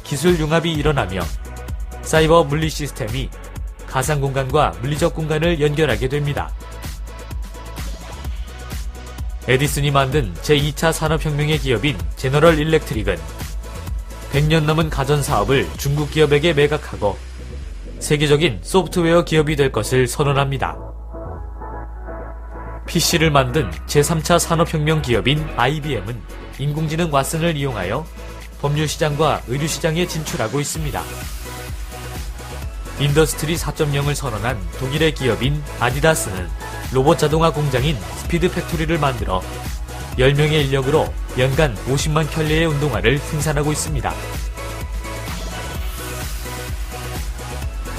기술 융합이 일어나며 사이버 물리 시스템이 가상 공간과 물리적 공간을 연결하게 됩니다. 에디슨이 만든 제2차 산업혁명의 기업인 제너럴 일렉트릭은 100년 넘은 가전 사업을 중국 기업에게 매각하고 세계적인 소프트웨어 기업이 될 것을 선언합니다. PC를 만든 제3차 산업혁명 기업인 IBM은 인공지능 왓슨을 이용하여 법률시장과 의류시장에 진출하고 있습니다. 인더스트리 4.0을 선언한 독일의 기업인 아디다스는 로봇 자동화 공장인 스피드 팩토리를 만들어 10명의 인력으로 연간 50만 켤레의 운동화를 생산하고 있습니다.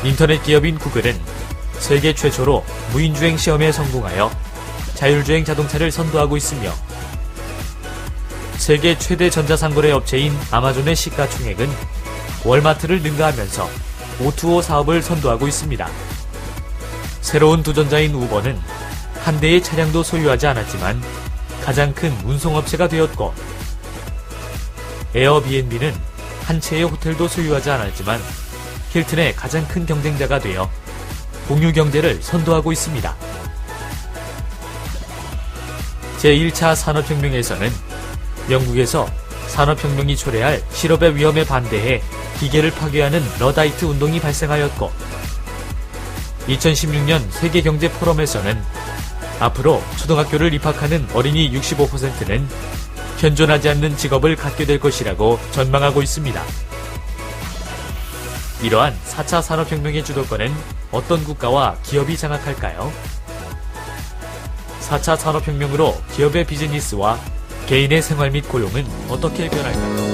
인터넷 기업인 구글은 세계 최초로 무인주행 시험에 성공하여 자율주행 자동차를 선도하고 있으며 세계 최대 전자상거래 업체인 아마존의 시가총액은 월마트를 능가하면서 O2O 사업을 선도하고 있습니다. 새로운 도전자인 우버는 한 대의 차량도 소유하지 않았지만 가장 큰 운송업체가 되었고, 에어비앤비는 한 채의 호텔도 소유하지 않았지만 힐튼의 가장 큰 경쟁자가 되어 공유경제를 선도하고 있습니다. 제1차 산업혁명에서는 영국에서 산업혁명이 초래할 실업의 위험에 반대해 기계를 파괴하는 러다이트 운동이 발생하였고, 2016년 세계경제포럼에서는 앞으로 초등학교를 입학하는 어린이 65%는 현존하지 않는 직업을 갖게 될 것이라고 전망하고 있습니다. 이러한 4차 산업혁명의 주도권은 어떤 국가와 기업이 장악할까요? 4차 산업혁명으로 기업의 비즈니스와 개인의 생활 및 고용은 어떻게 변할까요?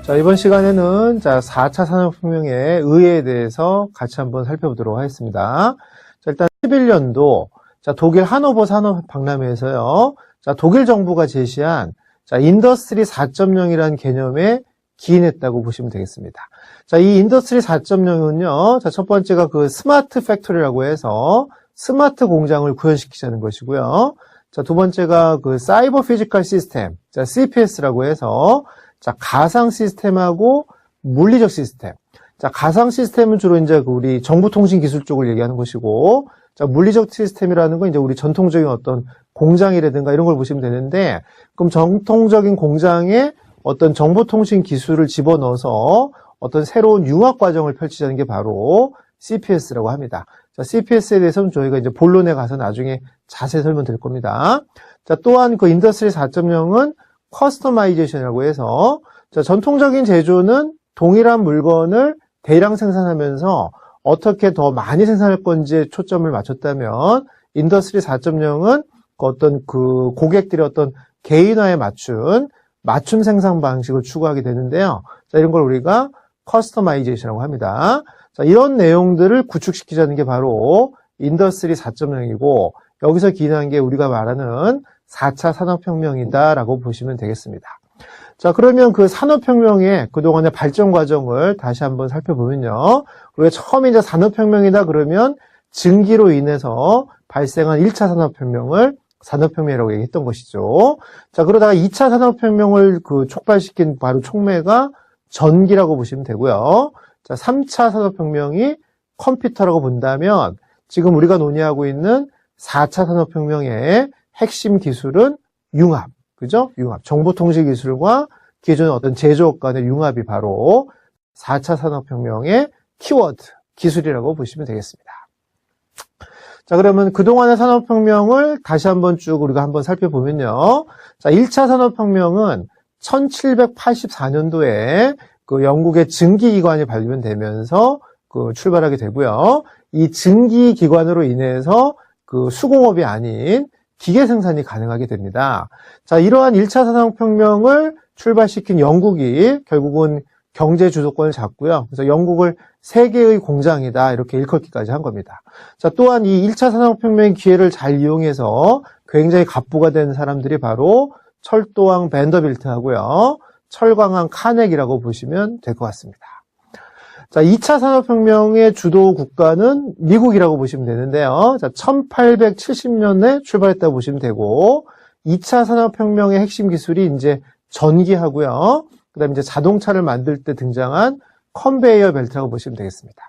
자, 이번 시간에는 4차 산업혁명의 의의에 대해서 같이 한번 살펴보도록 하겠습니다. 자, 일단 2011년도 독일 하노버 산업박람회에서요. 독일 정부가 제시한 인더스트리 4.0이라는 개념에 기인했다고 보시면 되겠습니다. 자, 이 인더스트리 4.0은요. 첫 번째가 그 스마트 팩토리라고 해서 스마트 공장을 구현시키자는 것이고요. 자, 두 번째가 그 사이버 피지컬 시스템, CPS라고 해서 가상 시스템하고 물리적 시스템. 가상 시스템은 주로 이제 우리 정보통신 기술 쪽을 얘기하는 것이고, 물리적 시스템이라는 건 이제 우리 전통적인 어떤 공장이라든가 이런 걸 보시면 되는데, 그럼 전통적인 공장에 어떤 정보통신 기술을 집어넣어서 어떤 새로운 융합 과정을 펼치자는 게 바로 CPS라고 합니다. CPS에 대해서는 저희가 이제 본론에 가서 나중에 자세히 설명드릴 겁니다. 또한 그 인더스트리 4.0은 커스터마이제이션이라고 해서 전통적인 제조는 동일한 물건을 대량 생산하면서 어떻게 더 많이 생산할 건지에 초점을 맞췄다면, 인더스트리 4.0은 어떤 그 고객들의 어떤 개인화에 맞춤 생산 방식을 추구하게 되는데요. 이런 걸 우리가 커스터마이제이션이라고 합니다. 이런 내용들을 구축시키자는 게 바로 인더스트리 4.0이고, 여기서 기인한 게 우리가 말하는 4차 산업혁명이다라고 보시면 되겠습니다. 자, 그러면 그 산업혁명의 그동안의 발전 과정을 다시 한번 살펴보면요. 우리가 처음에 이제 산업혁명이다 그러면 증기로 인해서 발생한 1차 산업혁명을 산업혁명이라고 얘기했던 것이죠. 자, 그러다가 2차 산업혁명을 그 촉발시킨 바로 촉매가 전기라고 보시면 되고요. 자, 3차 산업혁명이 컴퓨터라고 본다면 지금 우리가 논의하고 있는 4차 산업혁명의 핵심 기술은 융합, 그죠? 융합. 정보통신 기술과 기존의 어떤 제조업 간의 융합이 바로 4차 산업혁명의 키워드, 기술이라고 보시면 되겠습니다. 자, 그러면 그동안의 산업혁명을 다시 한번 쭉 우리가 한번 살펴보면요. 자, 1차 산업혁명은 1784년도에 그 영국의 증기기관이 발견되면서 그 출발하게 되고요. 이 증기기관으로 인해서 그 수공업이 아닌 기계 생산이 가능하게 됩니다. 자, 이러한 1차 산업혁명을 출발시킨 영국이 결국은 경제 주도권을 잡고요. 그래서 영국을 세계의 공장이다 이렇게 일컫기까지 한 겁니다. 자, 또한 이 1차 산업혁명의 기회를 잘 이용해서 굉장히 갑부가 된 사람들이 바로 철도왕 밴더빌트하고요. 철광왕 카네기라고 보시면 될 것 같습니다. 자, 2차 산업혁명의 주도 국가는 미국이라고 보시면 되는데요. 자, 1870년에 출발했다고 보시면 되고, 2차 산업혁명의 핵심 기술이 이제 전기하고요. 그 다음에 이제 자동차를 만들 때 등장한 컨베이어 벨트라고 보시면 되겠습니다.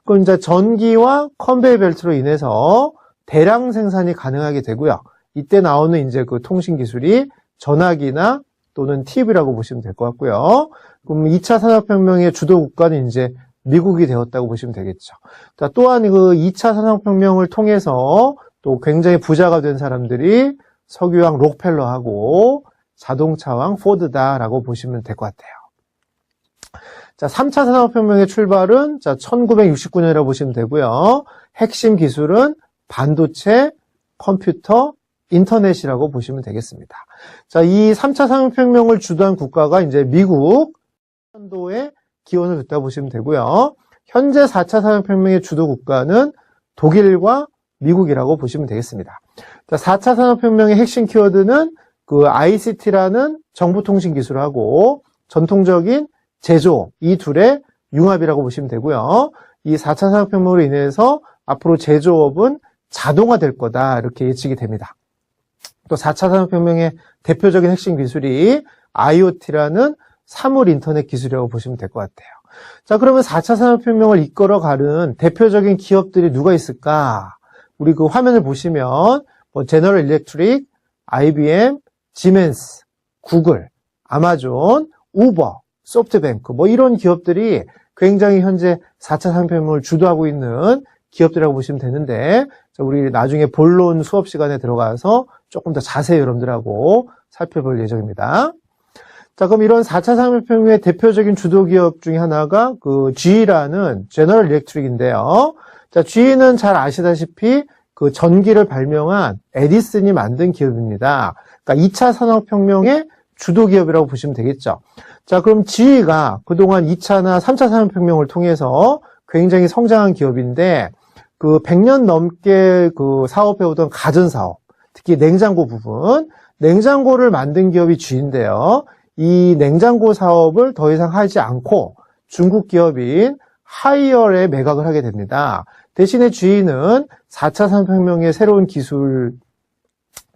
그럼 이제 전기와 컨베이어 벨트로 인해서 대량 생산이 가능하게 되고요. 이때 나오는 이제 그 통신 기술이 전화기나 또는 TV라고 보시면 될 것 같고요. 그럼 2차 산업혁명의 주도 국가는 이제 미국이 되었다고 보시면 되겠죠. 자, 또한 그 2차 산업혁명을 통해서 또 굉장히 부자가 된 사람들이 석유왕 록펠러하고 자동차왕 포드다라고 보시면 될 것 같아요. 자, 3차 산업혁명의 출발은 자, 1969년이라고 보시면 되고요. 핵심 기술은 반도체, 컴퓨터, 인터넷이라고 보시면 되겠습니다. 자, 이 3차 산업혁명을 주도한 국가가 이제 미국 년도에 기원을 뒀다고 보시면 되고요. 현재 4차 산업혁명의 주도 국가는 독일과 미국이라고 보시면 되겠습니다. 자, 4차 산업혁명의 핵심 키워드는 그 ICT라는 정보통신기술하고 전통적인 제조, 이 둘의 융합이라고 보시면 되고요. 이 4차 산업혁명으로 인해서 앞으로 제조업은 자동화될 거다, 이렇게 예측이 됩니다. 또 4차 산업혁명의 대표적인 핵심 기술이 IoT라는 사물 인터넷 기술이라고 보시면 될 것 같아요. 자, 그러면 4차 산업혁명을 이끌어가는 대표적인 기업들이 누가 있을까? 우리 그 화면을 보시면 뭐 제너럴 일렉트릭, IBM, 지멘스, 구글, 아마존, 우버, 소프트뱅크 뭐 이런 기업들이 굉장히 현재 4차 산업혁명을 주도하고 있는 기업들이라고 보시면 되는데, 우리 나중에 본론 수업 시간에 들어가서 조금 더 자세히 여러분들하고 살펴볼 예정입니다. 자, 그럼 이런 4차 산업혁명의 대표적인 주도 기업 중에 하나가 그 GE라는 제너럴 일렉트릭인데요. 자, GE는 잘 아시다시피 그 전기를 발명한 에디슨이 만든 기업입니다. 그러니까 2차 산업혁명의 주도 기업이라고 보시면 되겠죠. 자, 그럼 GE가 그동안 2차나 3차 산업혁명을 통해서 굉장히 성장한 기업인데, 그 100년 넘게 그 사업해오던 가전사업, 특히 냉장고 부분, 냉장고를 만든 기업이 GE인데요. 이 냉장고 사업을 더 이상 하지 않고 중국 기업인 하이얼에 매각을 하게 됩니다. 대신에 GE는 4차 산업혁명의 새로운 기술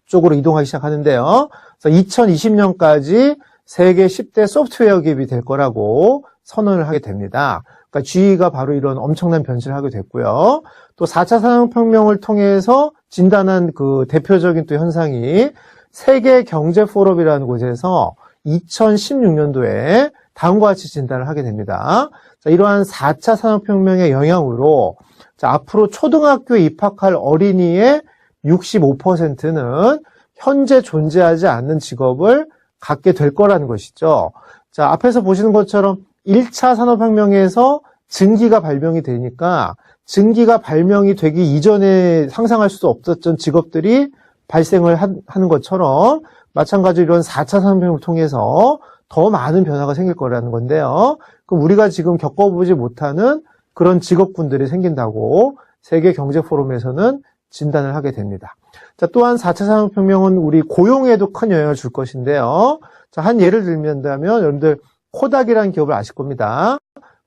쪽으로 이동하기 시작하는데요. 그래서 2020년까지 세계 10대 소프트웨어 기업이 될 거라고 선언을 하게 됩니다. 그러니까 GE가 바로 이런 엄청난 변신을 하게 됐고요. 또 4차 산업혁명을 통해서 진단한 그 대표적인 또 현상이 세계 경제 포럼이라는 곳에서 2016년도에 다음과 같이 진단을 하게 됩니다. 자, 이러한 4차 산업혁명의 영향으로 자, 앞으로 초등학교에 입학할 어린이의 65%는 현재 존재하지 않는 직업을 갖게 될 거라는 것이죠. 자, 앞에서 보시는 것처럼 1차 산업혁명에서 증기가 발명이 되니까 증기가 발명이 되기 이전에 상상할 수 없었던 직업들이 발생을 하는 것처럼 마찬가지로 이런 4차 산업혁명을 통해서 더 많은 변화가 생길 거라는 건데요. 그럼 우리가 지금 겪어보지 못하는 그런 직업군들이 생긴다고 세계 경제 포럼에서는 진단을 하게 됩니다. 자, 또한 4차 산업혁명은 우리 고용에도 큰 영향을 줄 것인데요. 자, 한 예를 들면 여러분들 코닥이라는 기업을 아실 겁니다.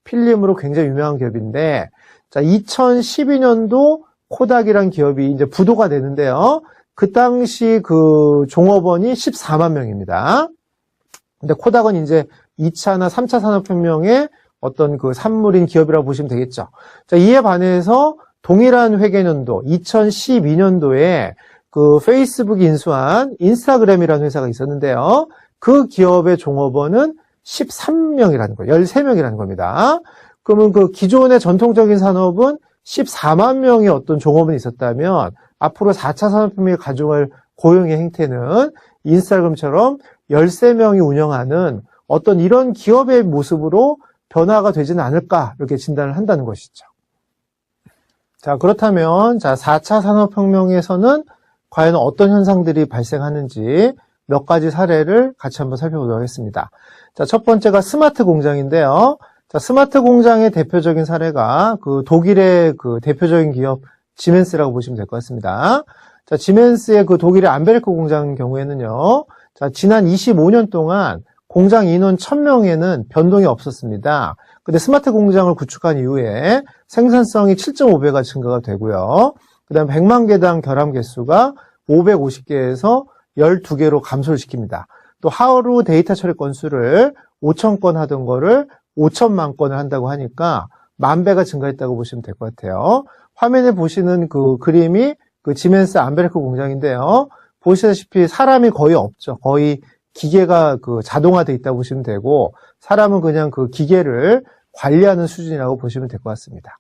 필름으로 굉장히 유명한 기업인데, 자, 2012년도 코닥이라는 기업이 이제 부도가 되는데요. 그 당시 그 종업원이 14만 명입니다. 근데 코닥은 이제 2차나 3차 산업혁명의 어떤 그 산물인 기업이라고 보시면 되겠죠. 자, 이에 반해서 동일한 회계년도 2012년도에 그 페이스북이 인수한 인스타그램이라는 회사가 있었는데요. 그 기업의 종업원은 13명이라는 거예요. 13명이라는 겁니다. 그러면 그 기존의 전통적인 산업은 14만 명의 어떤 종업원이 있었다면 앞으로 4차 산업혁명이 가져갈 고용의 행태는 인스타그램처럼 13명이 운영하는 어떤 이런 기업의 모습으로 변화가 되지는 않을까 이렇게 진단을 한다는 것이죠. 자, 그렇다면 자, 4차 산업혁명에서는 과연 어떤 현상들이 발생하는지 몇 가지 사례를 같이 한번 살펴보도록 하겠습니다. 자, 첫 번째가 스마트 공장인데요. 자, 스마트 공장의 대표적인 사례가 그 독일의 그 대표적인 기업 지멘스라고 보시면 될 것 같습니다. 자, 지멘스의 그 독일의 암베르크 공장 경우에는요. 자, 지난 25년 동안 공장 인원 1000명에는 변동이 없었습니다. 근데 스마트 공장을 구축한 이후에 생산성이 7.5배가 증가가 되고요. 그 다음에 100만 개당 결함 개수가 550개에서 12개로 감소를 시킵니다. 또 하루 데이터 처리 건수를 5,000건 하던 거를 5천만 건을 한다고 하니까 10,000배가 증가했다고 보시면 될 것 같아요. 화면에 보시는 그 그림이 그 지멘스 암베르크 공장인데요. 보시다시피 사람이 거의 없죠. 거의 기계가 그 자동화되어 있다고 보시면 되고, 사람은 그냥 그 기계를 관리하는 수준이라고 보시면 될 것 같습니다.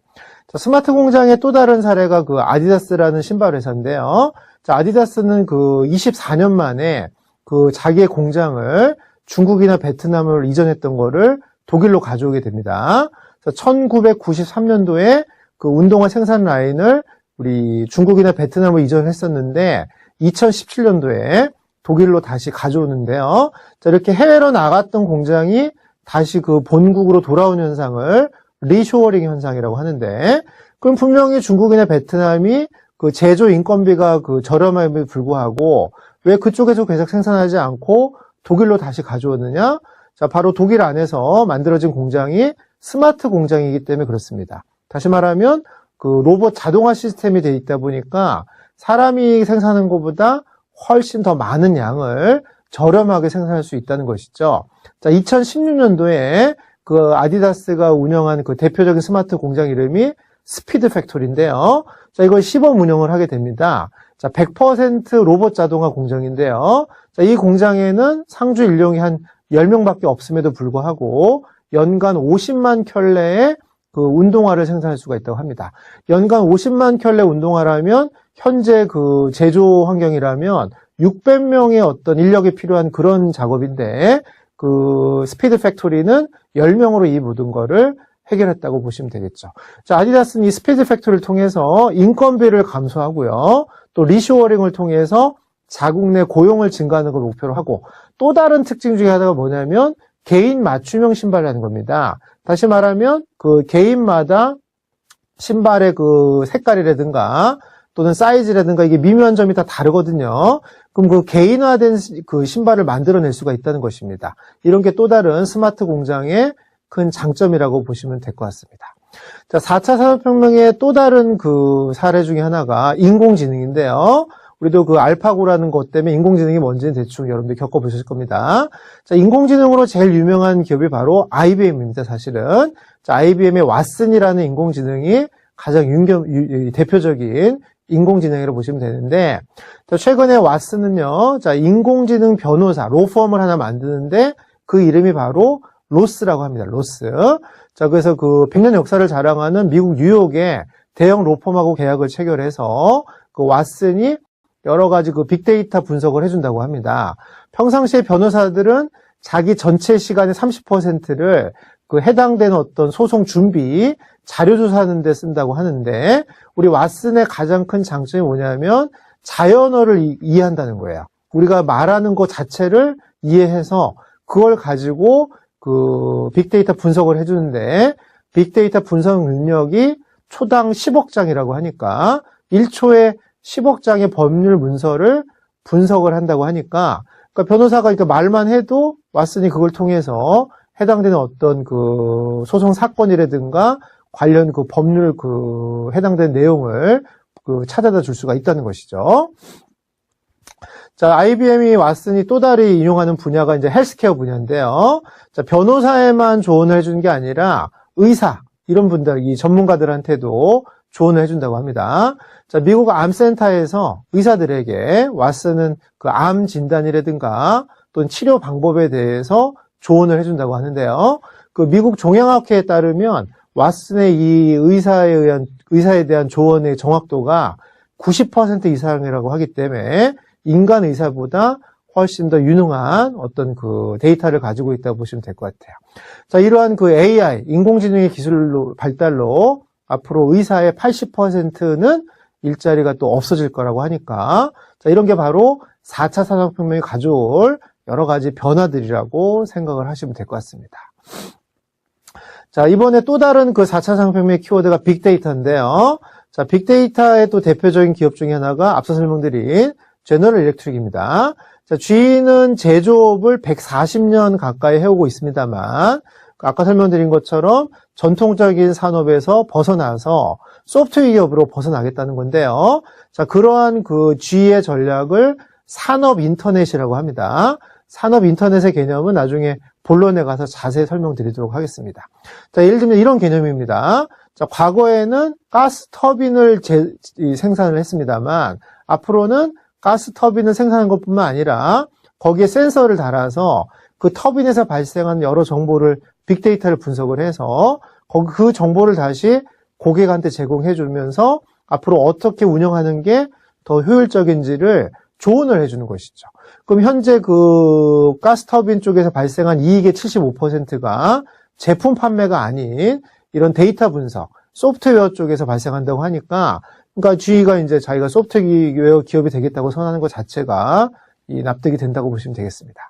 자, 스마트 공장의 또 다른 사례가 그 아디다스라는 신발 회사인데요. 자, 아디다스는 그 24년 만에 그 자기의 공장을 중국이나 베트남을 이전했던 거를 독일로 가져오게 됩니다. 1993년도에 그 운동화 생산 라인을 우리 중국이나 베트남을 이전했었는데 2017년도에 독일로 다시 가져오는데요. 자, 이렇게 해외로 나갔던 공장이 다시 그 본국으로 돌아온 현상을 리쇼어링 현상이라고 하는데, 그럼 분명히 중국이나 베트남이 그 제조 인건비가 그 저렴함에 불구하고 왜 그쪽에서 계속 생산하지 않고 독일로 다시 가져오느냐? 자, 바로 독일 안에서 만들어진 공장이 스마트 공장이기 때문에 그렇습니다. 다시 말하면 그 로봇 자동화 시스템이 되어 있다 보니까 사람이 생산하는 것보다 훨씬 더 많은 양을 저렴하게 생산할 수 있다는 것이죠. 자, 2016년도에 그 아디다스가 운영한 그 대표적인 스마트 공장 이름이 스피드 팩토리인데요. 자, 이걸 시범 운영을 하게 됩니다. 자, 100% 로봇 자동화 공장인데요. 자, 이 공장에는 상주 인력이 한 10명밖에 없음에도 불구하고 연간 50만 켤레의 그 운동화를 생산할 수가 있다고 합니다. 연간 50만 켤레 운동화라면 현재 그 제조 환경이라면 600명의 어떤 인력이 필요한 그런 작업인데, 그 스피드 팩토리는 10명으로 이 모든 거를 해결했다고 보시면 되겠죠. 자, 아디다스는 이 스피드 팩토리를 통해서 인건비를 감소하고요. 또 리쇼어링을 통해서 자국 내 고용을 증가하는 걸 목표로 하고, 또 다른 특징 중에 하나가 뭐냐면 개인 맞춤형 신발이라는 겁니다. 다시 말하면 그 개인마다 신발의 그 색깔이라든가 또는 사이즈라든가 이게 미묘한 점이 다 다르거든요. 그럼 그 개인화된 그 신발을 만들어낼 수가 있다는 것입니다. 이런 게 또 다른 스마트 공장의 큰 장점이라고 보시면 될 것 같습니다. 자, 4차 산업혁명의 또 다른 그 사례 중에 하나가 인공지능인데요. 우리도 그 알파고라는 것 때문에 인공지능이 뭔지는 대충 여러분들이 겪어보셨을 겁니다. 자, 인공지능으로 제일 유명한 기업이 바로 IBM입니다, 사실은. 자, IBM의 왓슨이라는 인공지능이 가장 대표적인 인공지능이라고 보시면 되는데, 자, 최근에 왓슨은요, 자, 인공지능 변호사, 로펌을 하나 만드는데 그 이름이 바로 로스라고 합니다, 로스. 자, 그래서 그 100년 역사를 자랑하는 미국 뉴욕의 대형 로펌하고 계약을 체결해서 그 왓슨이 여러 가지 그 빅데이터 분석을 해준다고 합니다. 평상시에 변호사들은 자기 전체 시간의 30%를 그 해당되는 어떤 소송 준비, 자료 조사하는 데 쓴다고 하는데, 우리 왓슨의 가장 큰 장점이 뭐냐면 자연어를 이해한다는 거예요. 우리가 말하는 것 자체를 이해해서 그걸 가지고 그 빅데이터 분석을 해주는데, 빅데이터 분석 능력이 초당 10억 장이라고 하니까 1초에 10억 장의 법률 문서를 분석을 한다고 하니까, 그러니까 변호사가 이렇게 말만 해도 왓슨이 그걸 통해서 해당되는 어떤 그 소송 사건이라든가 관련 그 법률 그 해당되는 내용을 그 찾아다 줄 수가 있다는 것이죠. 자, IBM이 왓슨이 또 다른 인용하는 분야가 이제 헬스케어 분야인데요. 자, 변호사에만 조언을 해주는 게 아니라 의사, 이런 분들, 이 전문가들한테도 조언을 해준다고 합니다. 자, 미국 암센터에서 의사들에게 왓슨은 그 암 진단이라든가 또는 치료 방법에 대해서 조언을 해준다고 하는데요. 그 미국 종양학회에 따르면 왓슨의 이 의사에 대한 조언의 정확도가 90% 이상이라고 하기 때문에 인간 의사보다 훨씬 더 유능한 어떤 그 데이터를 가지고 있다고 보시면 될 것 같아요. 자, 이러한 그 AI, 인공지능의 기술로 발달로 앞으로 의사의 80%는 일자리가 또 없어질 거라고 하니까, 자, 이런 게 바로 4차 산업혁명이 가져올 여러 가지 변화들이라고 생각을 하시면 될 것 같습니다. 자, 이번에 또 다른 그 4차 산업혁명의 키워드가 빅데이터인데요. 자, 빅데이터의 또 대표적인 기업 중에 하나가 앞서 설명드린 제너럴 일렉트릭입니다. 자, GE는 제조업을 140년 가까이 해오고 있습니다만, 아까 설명드린 것처럼 전통적인 산업에서 벗어나서 소프트웨어 기업으로 벗어나겠다는 건데요. 자, 그러한 그 GE의 전략을 산업 인터넷이라고 합니다. 산업 인터넷의 개념은 나중에 본론에 가서 자세히 설명드리도록 하겠습니다. 자, 예를 들면 이런 개념입니다. 자, 과거에는 가스 터빈을 생산을 했습니다만, 앞으로는 가스 터빈을 생산한 것뿐만 아니라 거기에 센서를 달아서 그 터빈에서 발생한 여러 정보를 빅데이터를 분석을 해서 그 정보를 다시 고객한테 제공해 주면서 앞으로 어떻게 운영하는 게 더 효율적인지를 조언을 해주는 것이죠. 그럼 현재 그 가스터빈 쪽에서 발생한 이익의 75%가 제품 판매가 아닌 이런 데이터 분석, 소프트웨어 쪽에서 발생한다고 하니까, 그러니까 GE가 이제 자기가 소프트웨어 기업이 되겠다고 선언하는 것 자체가 이 납득이 된다고 보시면 되겠습니다.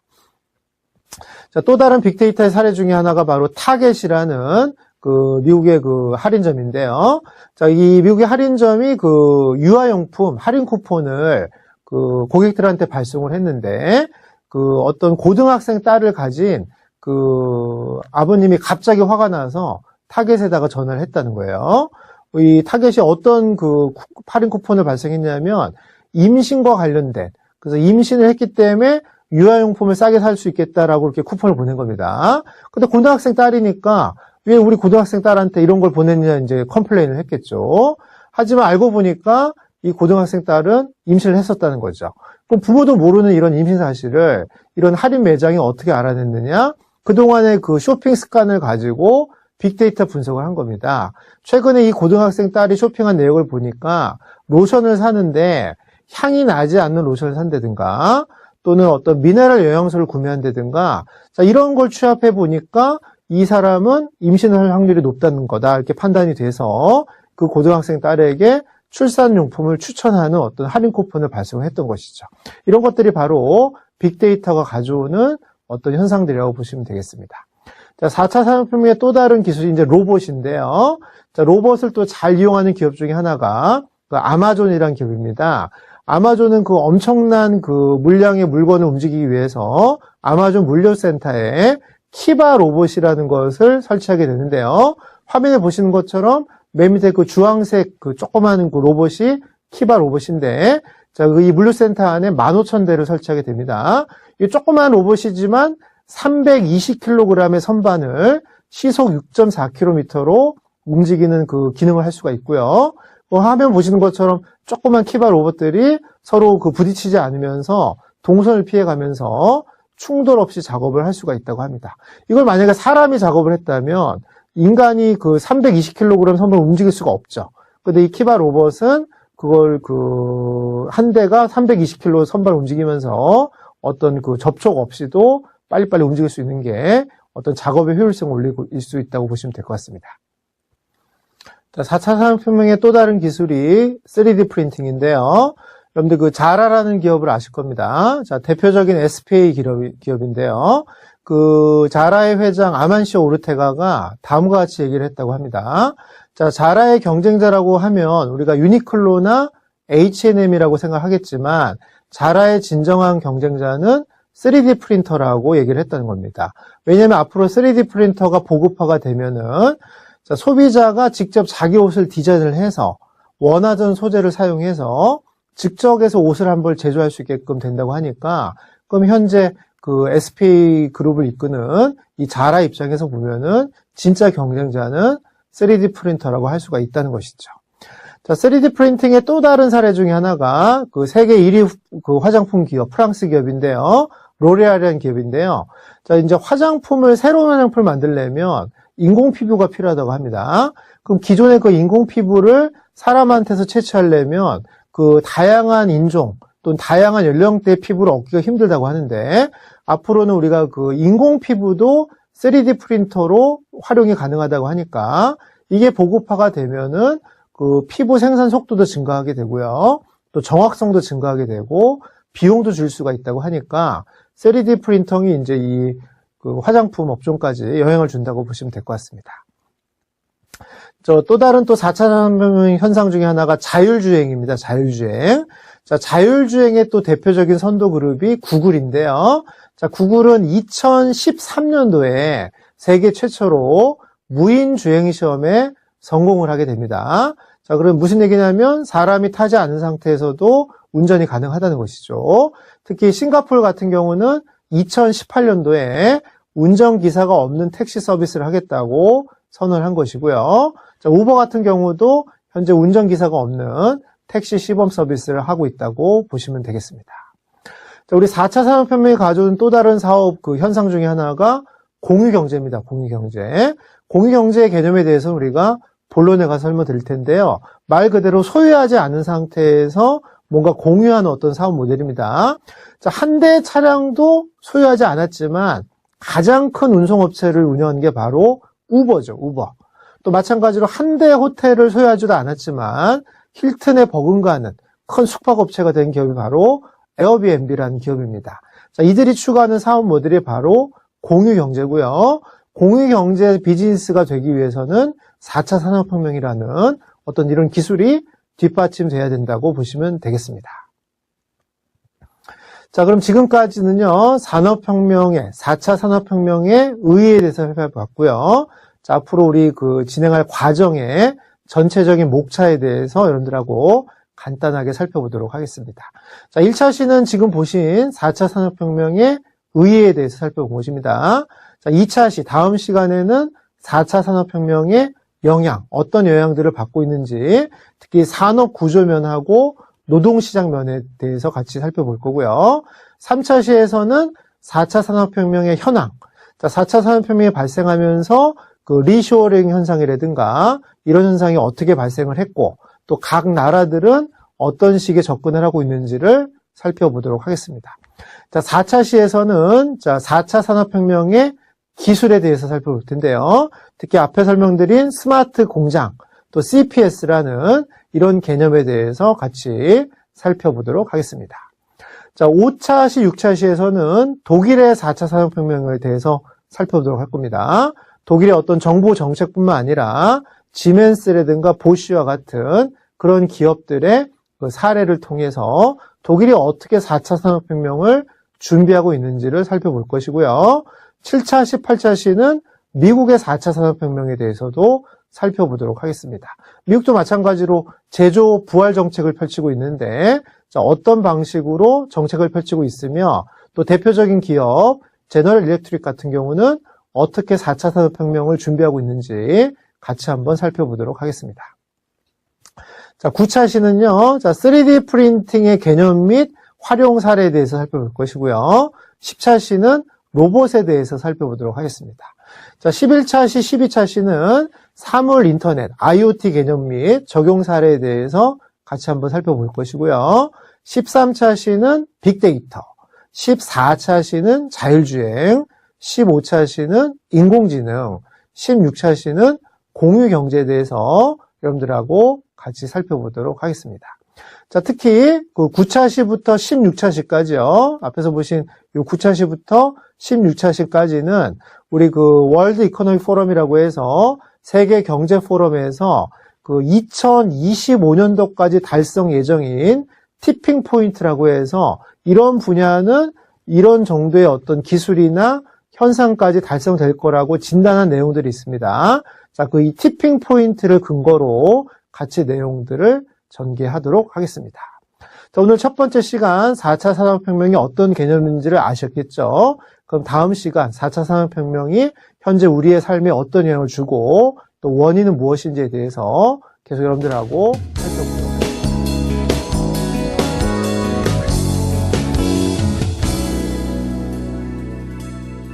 자, 또 다른 빅데이터의 사례 중에 하나가 바로 타겟이라는 그 미국의 그 할인점인데요. 자, 이 미국의 할인점이 그 유아용품 할인 쿠폰을 그 고객들한테 발송을 했는데, 그 어떤 고등학생 딸을 가진 그 아버님이 갑자기 화가 나서 타겟에다가 전화를 했다는 거예요. 이 타겟이 어떤 그 할인 쿠폰을 발송했냐면 임신과 관련된, 그래서 임신을 했기 때문에 유아용품을 싸게 살 수 있겠다라고 이렇게 쿠폰을 보낸 겁니다. 근데 고등학생 딸이니까 왜 우리 고등학생 딸한테 이런 걸 보냈냐 이제 컴플레인을 했겠죠. 하지만 알고 보니까 이 고등학생 딸은 임신을 했었다는 거죠. 그럼 부모도 모르는 이런 임신 사실을 이런 할인 매장이 어떻게 알아냈느냐? 그동안의 그 쇼핑 습관을 가지고 빅데이터 분석을 한 겁니다. 최근에 이 고등학생 딸이 쇼핑한 내역을 보니까 로션을 사는데 향이 나지 않는 로션을 산다든가 또는 어떤 미네랄 영양소를 구매한다든가, 자, 이런 걸 취합해 보니까 이 사람은 임신할 확률이 높다는 거다 이렇게 판단이 돼서 그 고등학생 딸에게 출산용품을 추천하는 어떤 할인 쿠폰을 발송했던 것이죠. 이런 것들이 바로 빅데이터가 가져오는 어떤 현상들이라고 보시면 되겠습니다. 자, 4차 산업혁명의 또 다른 기술이 이제 로봇인데요. 자, 로봇을 또 잘 이용하는 기업 중에 하나가 그 아마존이라는 기업입니다. 아마존은 그 엄청난 그 물량의 물건을 움직이기 위해서 아마존 물류센터에 키바 로봇이라는 것을 설치하게 되는데요. 화면에 보시는 것처럼 맨 밑에 그 주황색 그 조그마한 그 로봇이 키바 로봇인데, 자, 이 물류센터 안에 15,000대를 설치하게 됩니다. 이 조그마한 로봇이지만 320kg의 선반을 시속 6.4km로 움직이는 그 기능을 할 수가 있고요. 화면 보시는 것처럼 조그만 키바 로봇들이 서로 그 부딪히지 않으면서 동선을 피해가면서 충돌 없이 작업을 할 수가 있다고 합니다. 이걸 만약에 사람이 작업을 했다면 인간이 그 320kg 선반을 움직일 수가 없죠. 근데 이 키바 로봇은 그걸 그 한 대가 320kg 선반을 움직이면서 어떤 그 접촉 없이도 빨리빨리 움직일 수 있는 게 어떤 작업의 효율성을 올릴 수 있다고 보시면 될 것 같습니다. 자, 4차 산업혁명의 또 다른 기술이 3D 프린팅인데요. 여러분들 그 자라라는 기업을 아실 겁니다. 자, 대표적인 SPA 기업인데요. 그 자라의 회장 아만시오 오르테가가 다음과 같이 얘기를 했다고 합니다. 자, 자라의 경쟁자라고 하면 우리가 유니클로나 H&M이라고 생각하겠지만 자라의 진정한 경쟁자는 3D 프린터라고 얘기를 했다는 겁니다. 왜냐하면 앞으로 3D 프린터가 보급화가 되면은 자, 소비자가 직접 자기 옷을 디자인을 해서 원하던 소재를 사용해서 직접해서 옷을 한 벌 제조할 수 있게끔 된다고 하니까, 그럼 현재 그 SPA 그룹을 이끄는 이 자라 입장에서 보면은 진짜 경쟁자는 3D 프린터라고 할 수가 있다는 것이죠. 자, 3D 프린팅의 또 다른 사례 중에 하나가 그 세계 1위 그 화장품 기업, 프랑스 기업인데요. 로레알이라는 기업인데요. 자, 이제 새로운 화장품을 만들려면 인공 피부가 필요하다고 합니다. 그럼 기존의 그 인공 피부를 사람한테서 채취하려면 그 다양한 인종 또는 다양한 연령대의 피부를 얻기가 힘들다고 하는데, 앞으로는 우리가 그 인공 피부도 3D 프린터로 활용이 가능하다고 하니까 이게 보급화가 되면은 그 피부 생산 속도도 증가하게 되고요. 또 정확성도 증가하게 되고 비용도 줄 수가 있다고 하니까 3D 프린팅이 이제 이 그 화장품 업종까지 영향을 준다고 보시면 될 것 같습니다. 또 다른 또 4차 산업혁명 현상 중에 하나가 자율주행입니다. 자율주행. 자, 자율주행의 또 대표적인 선도 그룹이 구글인데요. 자, 구글은 2013년도에 세계 최초로 무인 주행 시험에 성공을 하게 됩니다. 자, 그럼 무슨 얘기냐면 사람이 타지 않은 상태에서도 운전이 가능하다는 것이죠. 특히 싱가포르 같은 경우는 2018년도에 운전기사가 없는 택시 서비스를 하겠다고 선언을 한 것이고요. 자, 우버 같은 경우도 현재 운전기사가 없는 택시 시범 서비스를 하고 있다고 보시면 되겠습니다. 자, 우리 4차 산업혁명이 가져온 또 다른 사업 그 현상 중에 하나가 공유경제입니다. 공유경제. 공유경제의 개념에 대해서 우리가 본론에 가서 설명드릴 텐데요. 말 그대로 소유하지 않은 상태에서 뭔가 공유하는 어떤 사업 모델입니다. 자, 한 대의 차량도 소유하지 않았지만 가장 큰 운송업체를 운영하는 게 바로 우버죠. 우버. 또 마찬가지로 한 대의 호텔을 소유하지도 않았지만 힐튼에 버금가는 큰 숙박업체가 된 기업이 바로 에어비앤비라는 기업입니다. 자, 이들이 추구하는 사업 모델이 바로 공유경제고요. 공유경제 비즈니스가 되기 위해서는 4차 산업혁명이라는 어떤 이런 기술이 뒷받침돼야 된다고 보시면 되겠습니다. 자, 그럼 지금까지는요, 4차 산업혁명의 의의에 대해서 살펴봤고요. 자, 앞으로 우리 진행할 과정의 전체적인 목차에 대해서 여러분들하고 간단하게 살펴보도록 하겠습니다. 자, 1차 시는 지금 보신 4차 산업혁명의 의의에 대해서 살펴본 것입니다. 자, 2차 시, 다음 시간에는 4차 산업혁명의 영향, 어떤 영향들을 받고 있는지, 특히 산업 구조면하고 노동시장 면에 대해서 같이 살펴볼 거고요. 3차 시에서는 4차 산업혁명의 현황, 자, 4차 산업혁명이 발생하면서 리쇼어링 현상이라든가 이런 현상이 어떻게 발생을 했고 또 각 나라들은 어떤 식의 접근을 하고 있는지를 살펴보도록 하겠습니다. 자, 4차 시에서는 4차 산업혁명의 기술에 대해서 살펴볼 텐데요. 특히 앞에 설명드린 스마트 공장, 또 CPS라는 이런 개념에 대해서 같이 살펴보도록 하겠습니다. 자, 5차 시, 6차 시에서는 독일의 4차 산업혁명에 대해서 살펴보도록 할 겁니다. 독일의 어떤 정부 정책뿐만 아니라 지멘스라든가 보쉬와 같은 그런 기업들의 사례를 통해서 독일이 어떻게 4차 산업혁명을 준비하고 있는지를 살펴볼 것이고요. 7차 시, 8차 시는 미국의 4차 산업혁명에 대해서도 살펴보도록 하겠습니다. 미국도 마찬가지로 제조 부활 정책을 펼치고 있는데 어떤 방식으로 정책을 펼치고 있으며 또 대표적인 기업 제너럴 일렉트릭 같은 경우는 어떻게 4차 산업혁명을 준비하고 있는지 같이 한번 살펴보도록 하겠습니다. 자, 9차 시는요, 3D 프린팅의 개념 및 활용 사례에 대해서 살펴볼 것이고요. 10차 시는 로봇에 대해서 살펴보도록 하겠습니다. 자, 11차 시, 12차 시는 사물 인터넷, IoT 개념 및 적용 사례에 대해서 같이 한번 살펴볼 것이고요. 13차 시는 빅데이터, 14차 시는 자율주행, 15차 시는 인공지능, 16차 시는 공유경제에 대해서 여러분들하고 같이 살펴보도록 하겠습니다. 자, 특히 9차 시부터 16차 시까지요. 앞에서 보신 이 9차 시부터 16차 시까지는 우리 월드 이코노믹 포럼이라고 해서 세계 경제 포럼에서 2025년도까지 달성 예정인 티핑 포인트라고 해서 이런 분야는 이런 정도의 어떤 기술이나 현상까지 달성될 거라고 진단한 내용들이 있습니다. 자, 이 티핑 포인트를 근거로 같이 내용들을 전개하도록 하겠습니다. 자, 오늘 첫 번째 시간 4차 산업혁명이 어떤 개념인지를 아셨겠죠? 그럼 다음 시간 4차 산업혁명이 현재 우리의 삶에 어떤 영향을 주고 또 원인은 무엇인지에 대해서 계속 여러분들하고 살펴보도록 하겠습니다.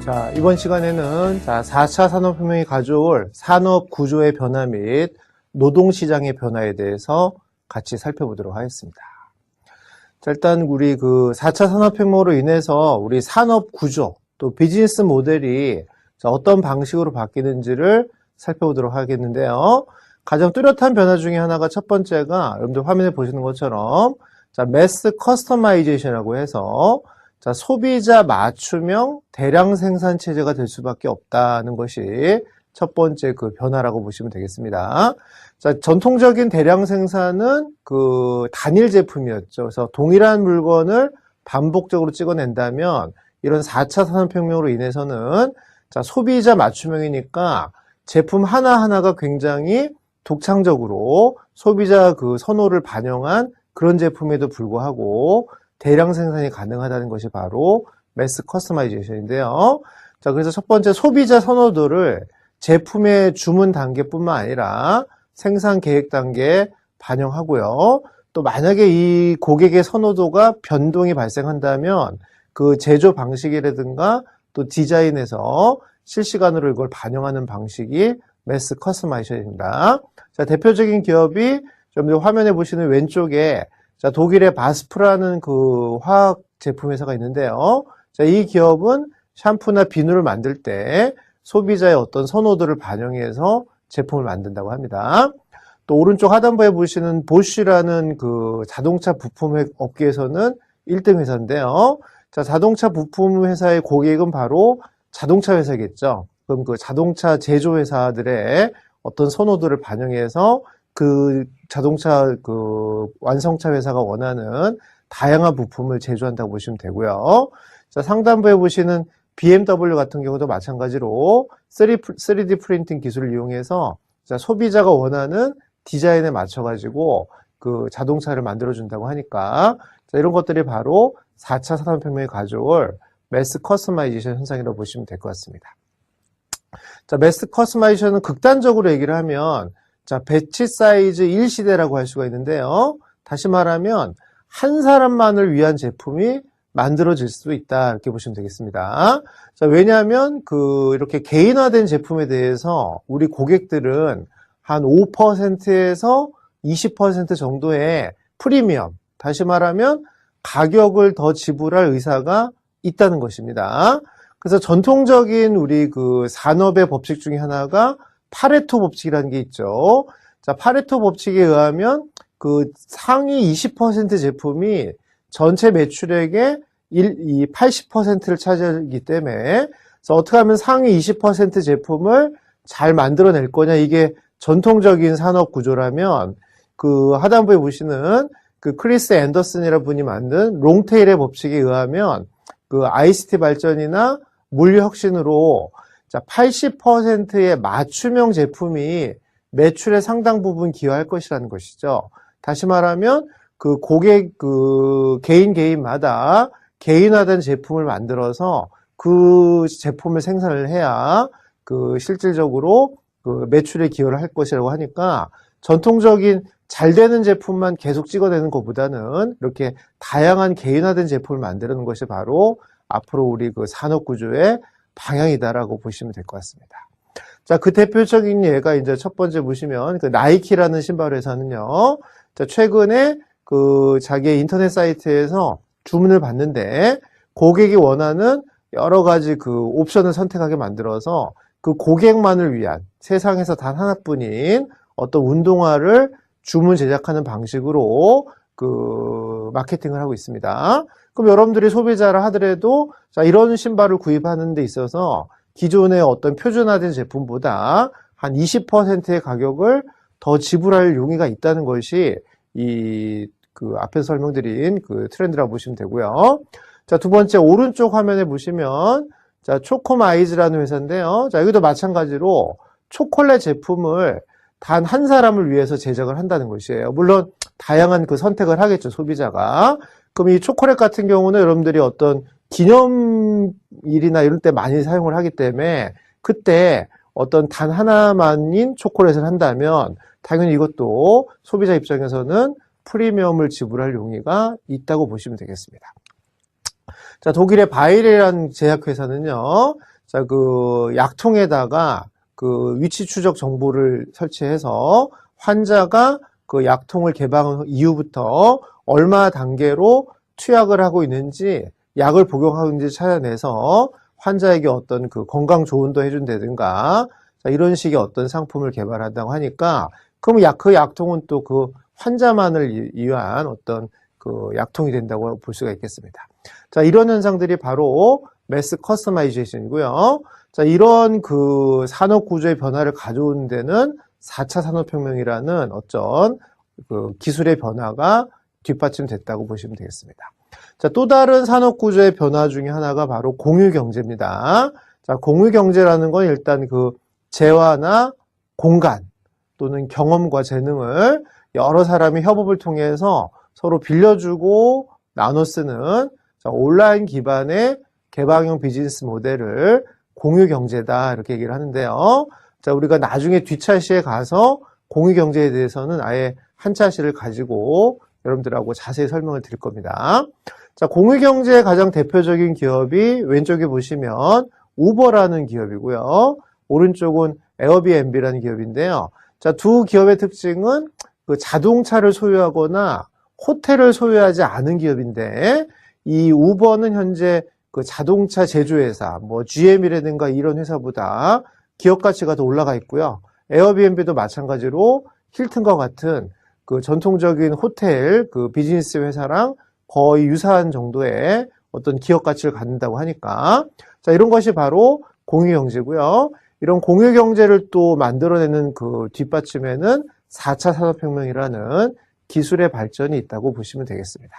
자, 이번 시간에는 4차 산업혁명이 가져올 산업 구조의 변화 및 노동시장의 변화에 대해서 같이 살펴보도록 하겠습니다. 자, 일단 우리 4차 산업혁명으로 인해서 우리 산업 구조 또 비즈니스 모델이 어떤 방식으로 바뀌는지를 살펴보도록 하겠는데요. 가장 뚜렷한 변화 중에 하나가 첫 번째가 여러분들 화면에 보시는 것처럼 매스 커스터마이제이션이라고 해서 소비자 맞춤형 대량 생산 체제가 될 수밖에 없다는 것이 첫 번째 그 변화라고 보시면 되겠습니다. 자, 전통적인 대량 생산은 그 단일 제품이었죠. 그래서 동일한 물건을 반복적으로 찍어낸다면 이런 4차 산업혁명으로 인해서는 자, 소비자 맞춤형이니까 제품 하나하나가 굉장히 독창적으로 소비자 그 선호를 반영한 그런 제품에도 불구하고 대량 생산이 가능하다는 것이 바로 매스 커스터마이제이션인데요. 자, 그래서 첫 번째 소비자 선호도를 제품의 주문 단계뿐만 아니라 생산 계획 단계에 반영하고요. 또 만약에 이 고객의 선호도가 변동이 발생한다면 그 제조 방식이라든가 또 디자인에서 실시간으로 이걸 반영하는 방식이 매스 커스터마이제이션입니다. 자, 대표적인 기업이 좀 화면에 보시는 왼쪽에 자, 독일의 바스프라는 그 화학 제품 회사가 있는데요. 자, 이 기업은 샴푸나 비누를 만들 때 소비자의 어떤 선호도를 반영해서 제품을 만든다고 합니다. 또 오른쪽 하단부에 보시는 보쉬라는 그 자동차 부품 업계에서는 1등 회사인데요. 자, 자동차 부품 회사의 고객은 바로 자동차 회사겠죠. 그럼 그 자동차 제조 회사들의 어떤 선호도를 반영해서 그 자동차 그 완성차 회사가 원하는 다양한 부품을 제조한다고 보시면 되고요. 자, 상단부에 보시는 BMW 같은 경우도 마찬가지로 3D 프린팅 기술을 이용해서 자, 소비자가 원하는 디자인에 맞춰가지고 그 자동차를 만들어준다고 하니까 자, 이런 것들이 바로 4차 산업혁명이 가져올 매스 커스터마이제이션 현상이라고 보시면 될 것 같습니다. 자, 매스 커스터마이제이션은 극단적으로 얘기를 하면 자, 배치 사이즈 1시대라고 할 수가 있는데요. 다시 말하면 한 사람만을 위한 제품이 만들어질 수도 있다 이렇게 보시면 되겠습니다. 자, 왜냐하면 그 이렇게 개인화된 제품에 대해서 우리 고객들은 한 5%에서 20% 정도의 프리미엄, 다시 말하면 가격을 더 지불할 의사가 있다는 것입니다. 그래서 전통적인 우리 그 산업의 법칙 중에 하나가 파레토 법칙이라는 게 있죠. 자, 파레토 법칙에 의하면 그 상위 20% 제품이 전체 매출액의 80%를 차지하기 때문에 그래서 어떻게 하면 상위 20% 제품을 잘 만들어낼 거냐 이게 전통적인 산업 구조라면 그 하단부에 보시는 그 크리스 앤더슨이라는 분이 만든 롱테일의 법칙에 의하면 그 ICT 발전이나 물류 혁신으로 자, 80%의 맞춤형 제품이 매출의 상당 부분 기여할 것이라는 것이죠. 다시 말하면 그 고객 그 개인마다 개인화된 제품을 만들어서 그 제품을 생산을 해야 그 실질적으로 그 매출에 기여를 할 것이라고 하니까 전통적인 잘 되는 제품만 계속 찍어내는 것보다는 이렇게 다양한 개인화된 제품을 만드는 것이 바로 앞으로 우리 그 산업 구조의 방향이다라고 보시면 될 것 같습니다. 자, 그 대표적인 예가 이제 첫 번째 보시면 그 나이키라는 신발 회사는요. 자, 최근에 그 자기의 인터넷 사이트에서 주문을 받는데 고객이 원하는 여러 가지 그 옵션을 선택하게 만들어서 그 고객만을 위한 세상에서 단 하나뿐인 어떤 운동화를 주문 제작하는 방식으로 그 마케팅을 하고 있습니다. 그럼 여러분들이 소비자라 하더라도 자, 이런 신발을 구입하는 데 있어서 기존의 어떤 표준화된 제품보다 한 20%의 가격을 더 지불할 용의가 있다는 것이 이 그 앞에서 설명드린 그 트렌드라고 보시면 되고요. 자, 두 번째 오른쪽 화면에 보시면 자, 초코마이즈라는 회사인데요. 자, 여기도 마찬가지로 초콜릿 제품을 단 한 사람을 위해서 제작을 한다는 것이에요. 물론 다양한 그 선택을 하겠죠, 소비자가. 그럼 이 초콜릿 같은 경우는 여러분들이 어떤 기념일이나 이런 때 많이 사용을 하기 때문에 그때 어떤 단 하나만인 초콜릿을 한다면 당연히 이것도 소비자 입장에서는 프리미엄을 지불할 용의가 있다고 보시면 되겠습니다. 자, 독일의 바이레라는 제약회사는요, 자, 그 약통에다가 그 위치 추적 정보를 설치해서 환자가 그 약통을 개방한 이후부터 얼마 단계로 투약을 하고 있는지 약을 복용하고 있는지 찾아내서 환자에게 어떤 그 건강 조언도 해준다든가 자, 이런 식의 어떤 상품을 개발한다고 하니까 그럼 그 약통은 또 그 환자만을 위한 어떤 그 약통이 된다고 볼 수가 있겠습니다. 자, 이런 현상들이 바로 매스 커스터마이제이션이고요. 자, 이런 그 산업 구조의 변화를 가져오는 데는 4차 산업혁명이라는 어떤 그 기술의 변화가 뒷받침됐다고 보시면 되겠습니다. 자, 또 다른 산업 구조의 변화 중에 하나가 바로 공유 경제입니다. 자, 공유 경제라는 건 일단 그 재화나 공간 또는 경험과 재능을 여러 사람이 협업을 통해서 서로 빌려주고 나눠 쓰는 온라인 기반의 개방형 비즈니스 모델을 공유 경제다 이렇게 얘기를 하는데요. 자, 우리가 나중에 뒷차시에 가서 공유 경제에 대해서는 아예 한 차시를 가지고 여러분들하고 자세히 설명을 드릴 겁니다. 자, 공유 경제의 가장 대표적인 기업이 왼쪽에 보시면 우버라는 기업이고요. 오른쪽은 에어비앤비라는 기업인데요. 자, 두 기업의 특징은 그 자동차를 소유하거나 호텔을 소유하지 않은 기업인데, 이 우버는 현재 그 자동차 제조회사, 뭐 GM이라든가 이런 회사보다 기업 가치가 더 올라가 있고요. 에어비앤비도 마찬가지로 힐튼과 같은 그 전통적인 호텔 그 비즈니스 회사랑 거의 유사한 정도의 어떤 기업 가치를 갖는다고 하니까, 자, 이런 것이 바로 공유 경제고요. 이런 공유 경제를 또 만들어내는 그 뒷받침에는 4차 산업혁명이라는 기술의 발전이 있다고 보시면 되겠습니다.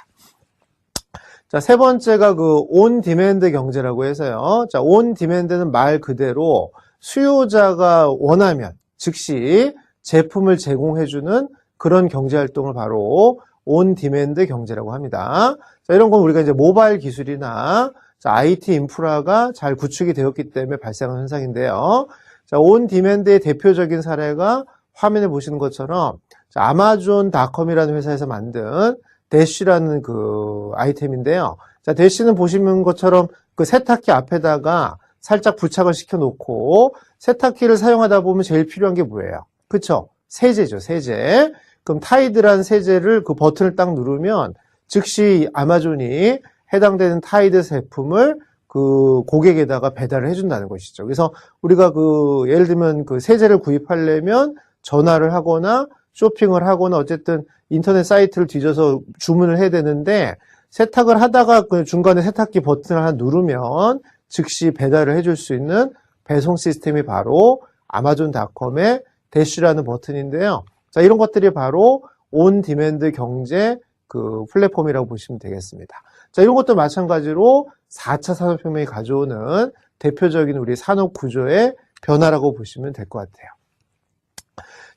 자, 세 번째가 그 온 디맨드 경제라고 해서요. 자, 온 디맨드는 말 그대로 수요자가 원하면 즉시 제품을 제공해주는 그런 경제 활동을 바로 온 디맨드 경제라고 합니다. 자, 이런 건 우리가 이제 모바일 기술이나 자, IT 인프라가 잘 구축이 되었기 때문에 발생한 현상인데요. 자, 온 디맨드의 대표적인 사례가 화면에 보시는 것처럼 자, 아마존닷컴이라는 회사에서 만든 대쉬라는 그 아이템인데요. 자, 대쉬는 보시는 것처럼 그 세탁기 앞에다가 살짝 부착을 시켜놓고 세탁기를 사용하다 보면 제일 필요한 게 뭐예요? 그쵸? 세제죠, 세제. 그럼 타이드란 세제를 그 버튼을 딱 누르면 즉시 아마존이 해당되는 타이드 제품을 그 고객에다가 배달을 해준다는 것이죠. 그래서 우리가 그 예를 들면 그 세제를 구입하려면 전화를 하거나 쇼핑을 하거나 어쨌든 인터넷 사이트를 뒤져서 주문을 해야 되는데 세탁을 하다가 그 중간에 세탁기 버튼을 하나 누르면 즉시 배달을 해줄 수 있는 배송 시스템이 바로 아마존닷컴의 대쉬라는 버튼인데요. 자, 이런 것들이 바로 온 디맨드 경제 그 플랫폼이라고 보시면 되겠습니다. 자, 이런 것도 마찬가지로 4차 산업혁명이 가져오는 대표적인 우리 산업 구조의 변화라고 보시면 될 것 같아요.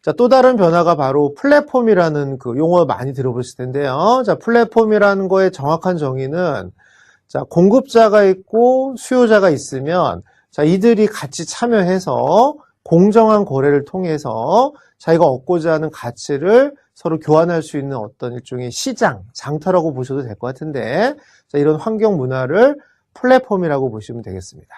자, 또 다른 변화가 바로 플랫폼이라는 그 용어 많이 들어보실 텐데요. 자, 플랫폼이라는 거의 정확한 정의는 자, 공급자가 있고 수요자가 있으면 자, 이들이 같이 참여해서 공정한 거래를 통해서 자기가 얻고자 하는 가치를 서로 교환할 수 있는 어떤 일종의 시장, 장터라고 보셔도 될 것 같은데 자, 이런 환경 문화를 플랫폼이라고 보시면 되겠습니다.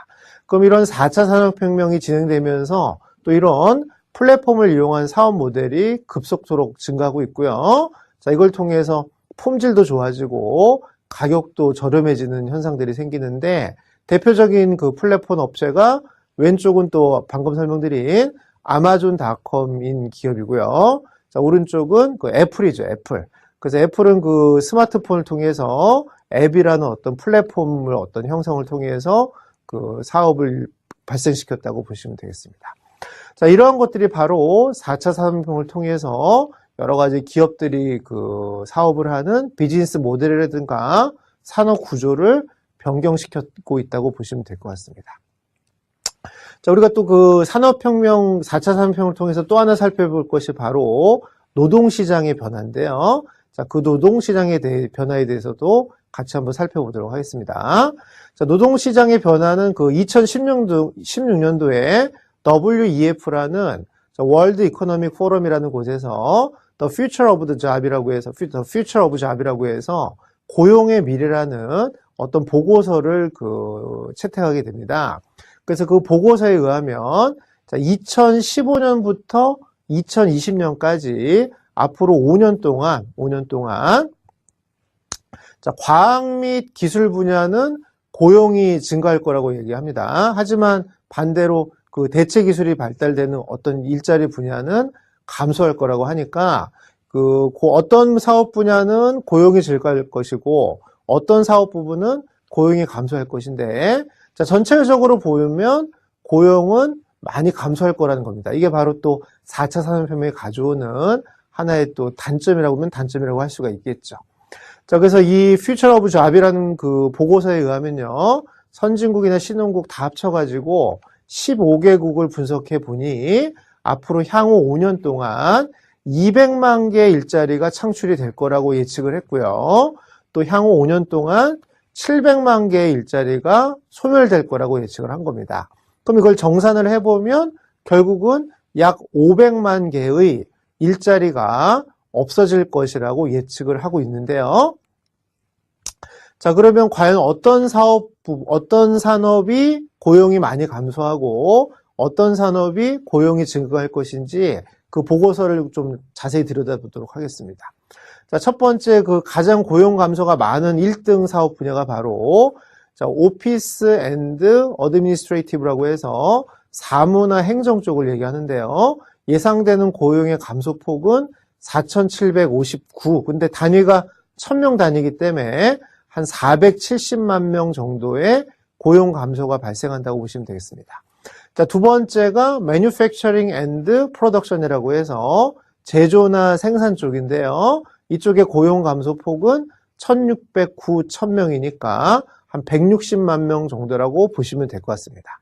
그럼 이런 4차 산업혁명이 진행되면서 또 이런 플랫폼을 이용한 사업 모델이 급속도로 증가하고 있고요. 자, 이걸 통해서 품질도 좋아지고 가격도 저렴해지는 현상들이 생기는데 대표적인 그 플랫폼 업체가 왼쪽은 또 방금 설명드린 아마존닷컴인 기업이고요. 자, 오른쪽은 그 애플이죠, 애플. 그래서 애플은 그 스마트폰을 통해서 앱이라는 어떤 플랫폼을 어떤 형성을 통해서 그 사업을 발생시켰다고 보시면 되겠습니다. 자, 이러한 것들이 바로 4차 산업혁명을 통해서 여러 가지 기업들이 그 사업을 하는 비즈니스 모델이라든가 산업 구조를 변경시키고 있다고 보시면 될 것 같습니다. 자, 우리가 또 그 산업혁명, 4차 산업혁명을 통해서 또 하나 살펴볼 것이 바로 노동시장의 변화인데요. 자, 그 노동시장의 변화에 대해서도 같이 한번 살펴보도록 하겠습니다. 자, 노동시장의 변화는 그 2016년도에 WEF라는 월드 이코노믹 포럼이라는 곳에서 The Future of the Job이라고 해서 The Future of Job이라고 해서 고용의 미래라는 어떤 보고서를 그 채택하게 됩니다. 그래서 그 보고서에 의하면 2015년부터 2020년까지 앞으로 5년 동안 자, 과학 및 기술 분야는 고용이 증가할 거라고 얘기합니다. 하지만 반대로 그 대체 기술이 발달되는 어떤 일자리 분야는 감소할 거라고 하니까 그 어떤 사업 분야는 고용이 증가할 것이고 어떤 사업 부분은 고용이 감소할 것인데 자, 전체적으로 보면 고용은 많이 감소할 거라는 겁니다. 이게 바로 또 4차 산업혁명이 가져오는 하나의 또 단점이라고 하면 단점이라고 할 수가 있겠죠. 자, 그래서 이 Future of Job이라는 그 보고서에 의하면요, 선진국이나 신흥국 다 합쳐가지고 15개국을 분석해 보니 앞으로 향후 5년 동안 200만 개의 일자리가 창출이 될 거라고 예측을 했고요. 또 향후 5년 동안 700만 개의 일자리가 소멸될 거라고 예측을 한 겁니다. 그럼 이걸 정산을 해보면 결국은 약 500만 개의 일자리가 없어질 것이라고 예측을 하고 있는데요. 자, 그러면 과연 어떤 산업이 고용이 많이 감소하고 어떤 산업이 고용이 증가할 것인지 그 보고서를 좀 자세히 들여다보도록 하겠습니다. 자, 첫 번째 그 가장 고용 감소가 많은 1등 사업 분야가 바로 자, 오피스 앤드 어드미니스트레이티브라고 해서 사무나 행정 쪽을 얘기하는데요. 예상되는 고용의 감소폭은 4,759. 근데 단위가 1,000명 단위이기 때문에 한 470만 명 정도의 고용 감소가 발생한다고 보시면 되겠습니다. 자, 두 번째가 Manufacturing and Production이라고 해서 제조나 생산 쪽인데요. 이쪽의 고용 감소 폭은 1,609, 1,000명이니까 한 160만 명 정도라고 보시면 될 것 같습니다.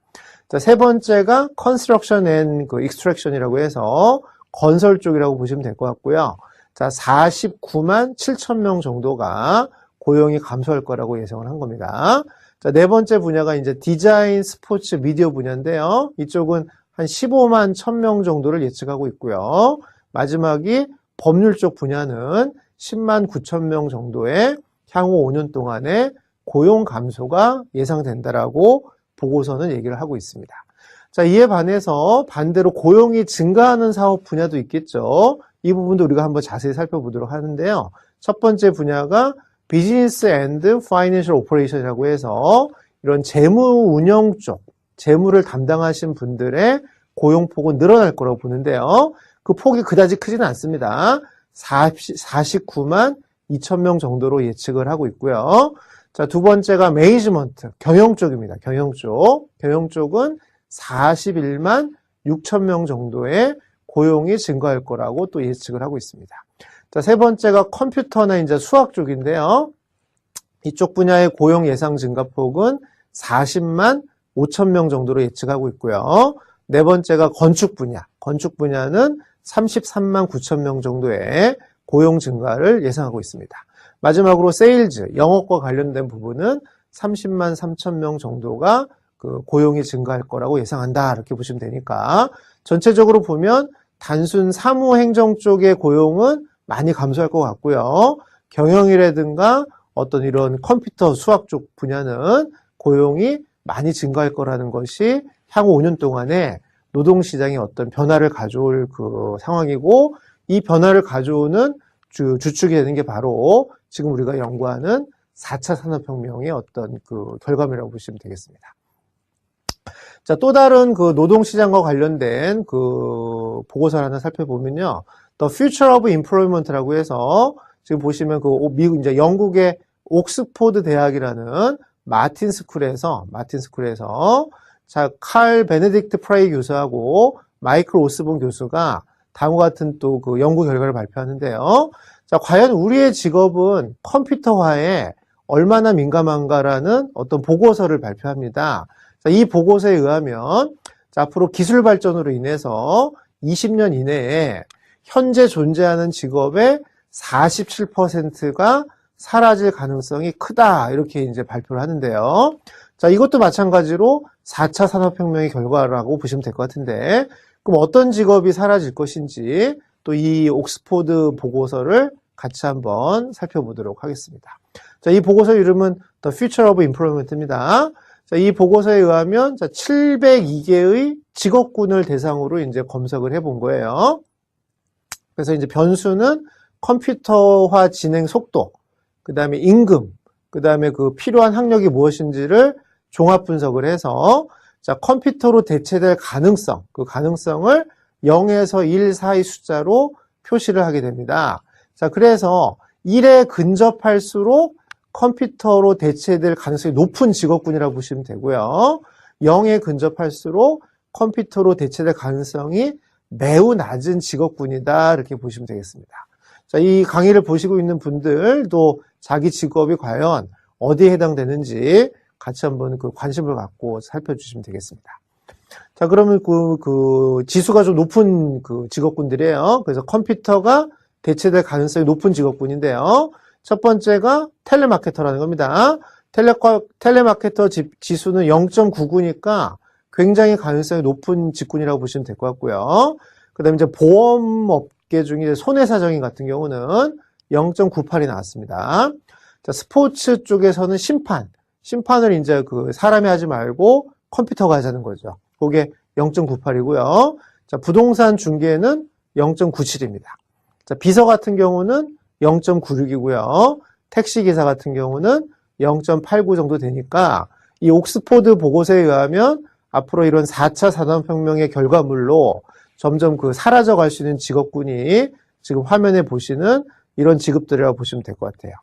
자, 세 번째가 Construction and Extraction이라고 해서 건설 쪽이라고 보시면 될 것 같고요. 자, 49만 7천 명 정도가 고용이 감소할 거라고 예상을 한 겁니다. 자, 네 번째 분야가 이제 디자인, 스포츠, 미디어 분야인데요. 이쪽은 한 15만 1,000명 정도를 예측하고 있고요. 마지막이 법률 쪽 분야는 10만 9천 명 정도의 향후 5년 동안의 고용 감소가 예상된다라고 보고서는 얘기를 하고 있습니다. 자, 이에 반해서 반대로 고용이 증가하는 사업 분야도 있겠죠. 이 부분도 우리가 한번 자세히 살펴보도록 하는데요. 첫 번째 분야가 비즈니스 앤드 파이낸셜 오퍼레이션이라고 해서 이런 재무 운영 쪽, 재무를 담당하신 분들의 고용폭은 늘어날 거라고 보는데요. 그 폭이 그다지 크지는 않습니다. 49만 2천 명 정도로 예측을 하고 있고요. 자, 두 번째가 매니지먼트, 경영 쪽입니다. 경영 쪽. 경영 쪽은 41만 6천 명 정도의 고용이 증가할 거라고 또 예측을 하고 있습니다. 자, 세 번째가 컴퓨터나 이제 수학 쪽인데요. 이쪽 분야의 고용 예상 증가폭은 40만 5천 명 정도로 예측하고 있고요. 네 번째가 건축 분야. 건축 분야는 33만 9천 명 정도의 고용 증가를 예상하고 있습니다. 마지막으로 세일즈, 영업과 관련된 부분은 30만 3천 명 정도가 그 고용이 증가할 거라고 예상한다. 이렇게 보시면 되니까 전체적으로 보면 단순 사무 행정 쪽의 고용은 많이 감소할 것 같고요. 경영이라든가 어떤 이런 컴퓨터 수학 쪽 분야는 고용이 많이 증가할 거라는 것이 향후 5년 동안에 노동시장에 어떤 변화를 가져올 그 상황이고 이 변화를 가져오는 주축이 되는 게 바로 지금 우리가 연구하는 4차 산업혁명의 어떤 그 결과물이라고 보시면 되겠습니다. 자, 또 다른 그 노동시장과 관련된 그 보고서를 하나 살펴보면요. The Future of Employment라고 해서 지금 보시면 그 미국, 이제 영국의 옥스포드 대학이라는 마틴 스쿨에서 자, 칼 베네딕트 프라이 교수하고 마이클 오스본 교수가 다음과 같은 또 그 연구 결과를 발표하는데요. 자, 과연 우리의 직업은 컴퓨터화에 얼마나 민감한가라는 어떤 보고서를 발표합니다. 자, 이 보고서에 의하면 자, 앞으로 기술 발전으로 인해서 20년 이내에 현재 존재하는 직업의 47%가 사라질 가능성이 크다. 이렇게 이제 발표를 하는데요. 자, 이것도 마찬가지로 4차 산업혁명의 결과라고 보시면 될 것 같은데, 그럼 어떤 직업이 사라질 것인지 또 이 옥스포드 보고서를 같이 한번 살펴보도록 하겠습니다. 자, 이 보고서 이름은 The Future of Employment입니다. 자, 이 보고서에 의하면 702개의 직업군을 대상으로 이제 검색을 해본 거예요. 그래서 이제 변수는 컴퓨터화 진행 속도, 그 다음에 임금, 그 다음에 그 필요한 학력이 무엇인지를 종합 분석을 해서 자, 컴퓨터로 대체될 가능성, 그 가능성을 0에서 1 사이 숫자로 표시를 하게 됩니다. 자, 그래서 1에 근접할수록 컴퓨터로 대체될 가능성이 높은 직업군이라고 보시면 되고요. 0에 근접할수록 컴퓨터로 대체될 가능성이 매우 낮은 직업군이다. 이렇게 보시면 되겠습니다. 자, 이 강의를 보시고 있는 분들도 자기 직업이 과연 어디에 해당되는지 같이 한번 그 관심을 갖고 살펴주시면 되겠습니다. 자, 그러면 그 지수가 좀 높은 그 직업군들이에요. 그래서 컴퓨터가 대체될 가능성이 높은 직업군인데요. 첫 번째가 텔레마케터라는 겁니다. 텔레마케터 지수는 0.99니까 굉장히 가능성이 높은 직군이라고 보시면 될 것 같고요. 그 다음에 이제 보험업계 중에 손해사정인 같은 경우는 0.98이 나왔습니다. 자, 스포츠 쪽에서는 심판을 이제 그 사람이 하지 말고 컴퓨터가 하자는 거죠. 그게 0.98이고요. 자, 부동산 중개는 0.97입니다. 자, 비서 같은 경우는 0.96이고요. 택시기사 같은 경우는 0.89 정도 되니까 이 옥스포드 보고서에 의하면 앞으로 이런 4차 산업혁명의 결과물로 점점 그 사라져갈 수 있는 직업군이 지금 화면에 보시는 이런 직업들이라고 보시면 될 것 같아요.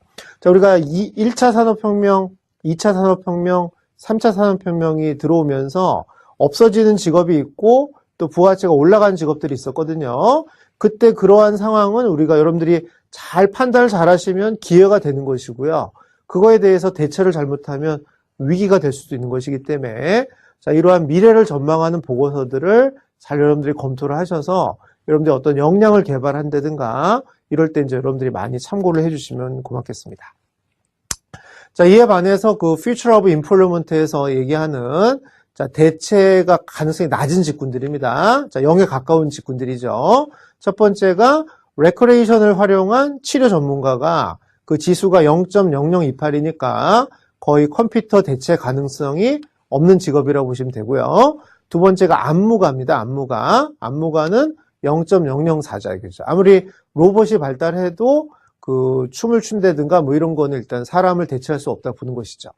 자, 우리가 1차 산업혁명, 2차 산업혁명, 3차 산업혁명이 들어오면서 없어지는 직업이 있고 또 부가가치가 올라간 직업들이 있었거든요. 그때 그러한 상황은 우리가 여러분들이 잘 판단을 잘 하시면 기회가 되는 것이고요. 그거에 대해서 대처를 잘못하면 위기가 될 수도 있는 것이기 때문에 자, 이러한 미래를 전망하는 보고서들을 잘 여러분들이 검토를 하셔서 여러분들이 어떤 역량을 개발한다든가 이럴 때 이제 여러분들이 많이 참고를 해주시면 고맙겠습니다. 자, 이에 반해서 그 Future of Employment에서 얘기하는 자, 대체가 가능성이 낮은 직군들입니다. 자, 0에 가까운 직군들이죠. 첫 번째가 레크레이션을 활용한 치료 전문가가 그 지수가 0.0028이니까 거의 컴퓨터 대체 가능성이 없는 직업이라고 보시면 되고요. 두 번째가 안무가입니다. 안무가는 0.004자. 그죠? 아무리 로봇이 발달해도 그 춤을 춘다든가 뭐 이런 거는 일단 사람을 대체할 수 없다 보는 것이죠.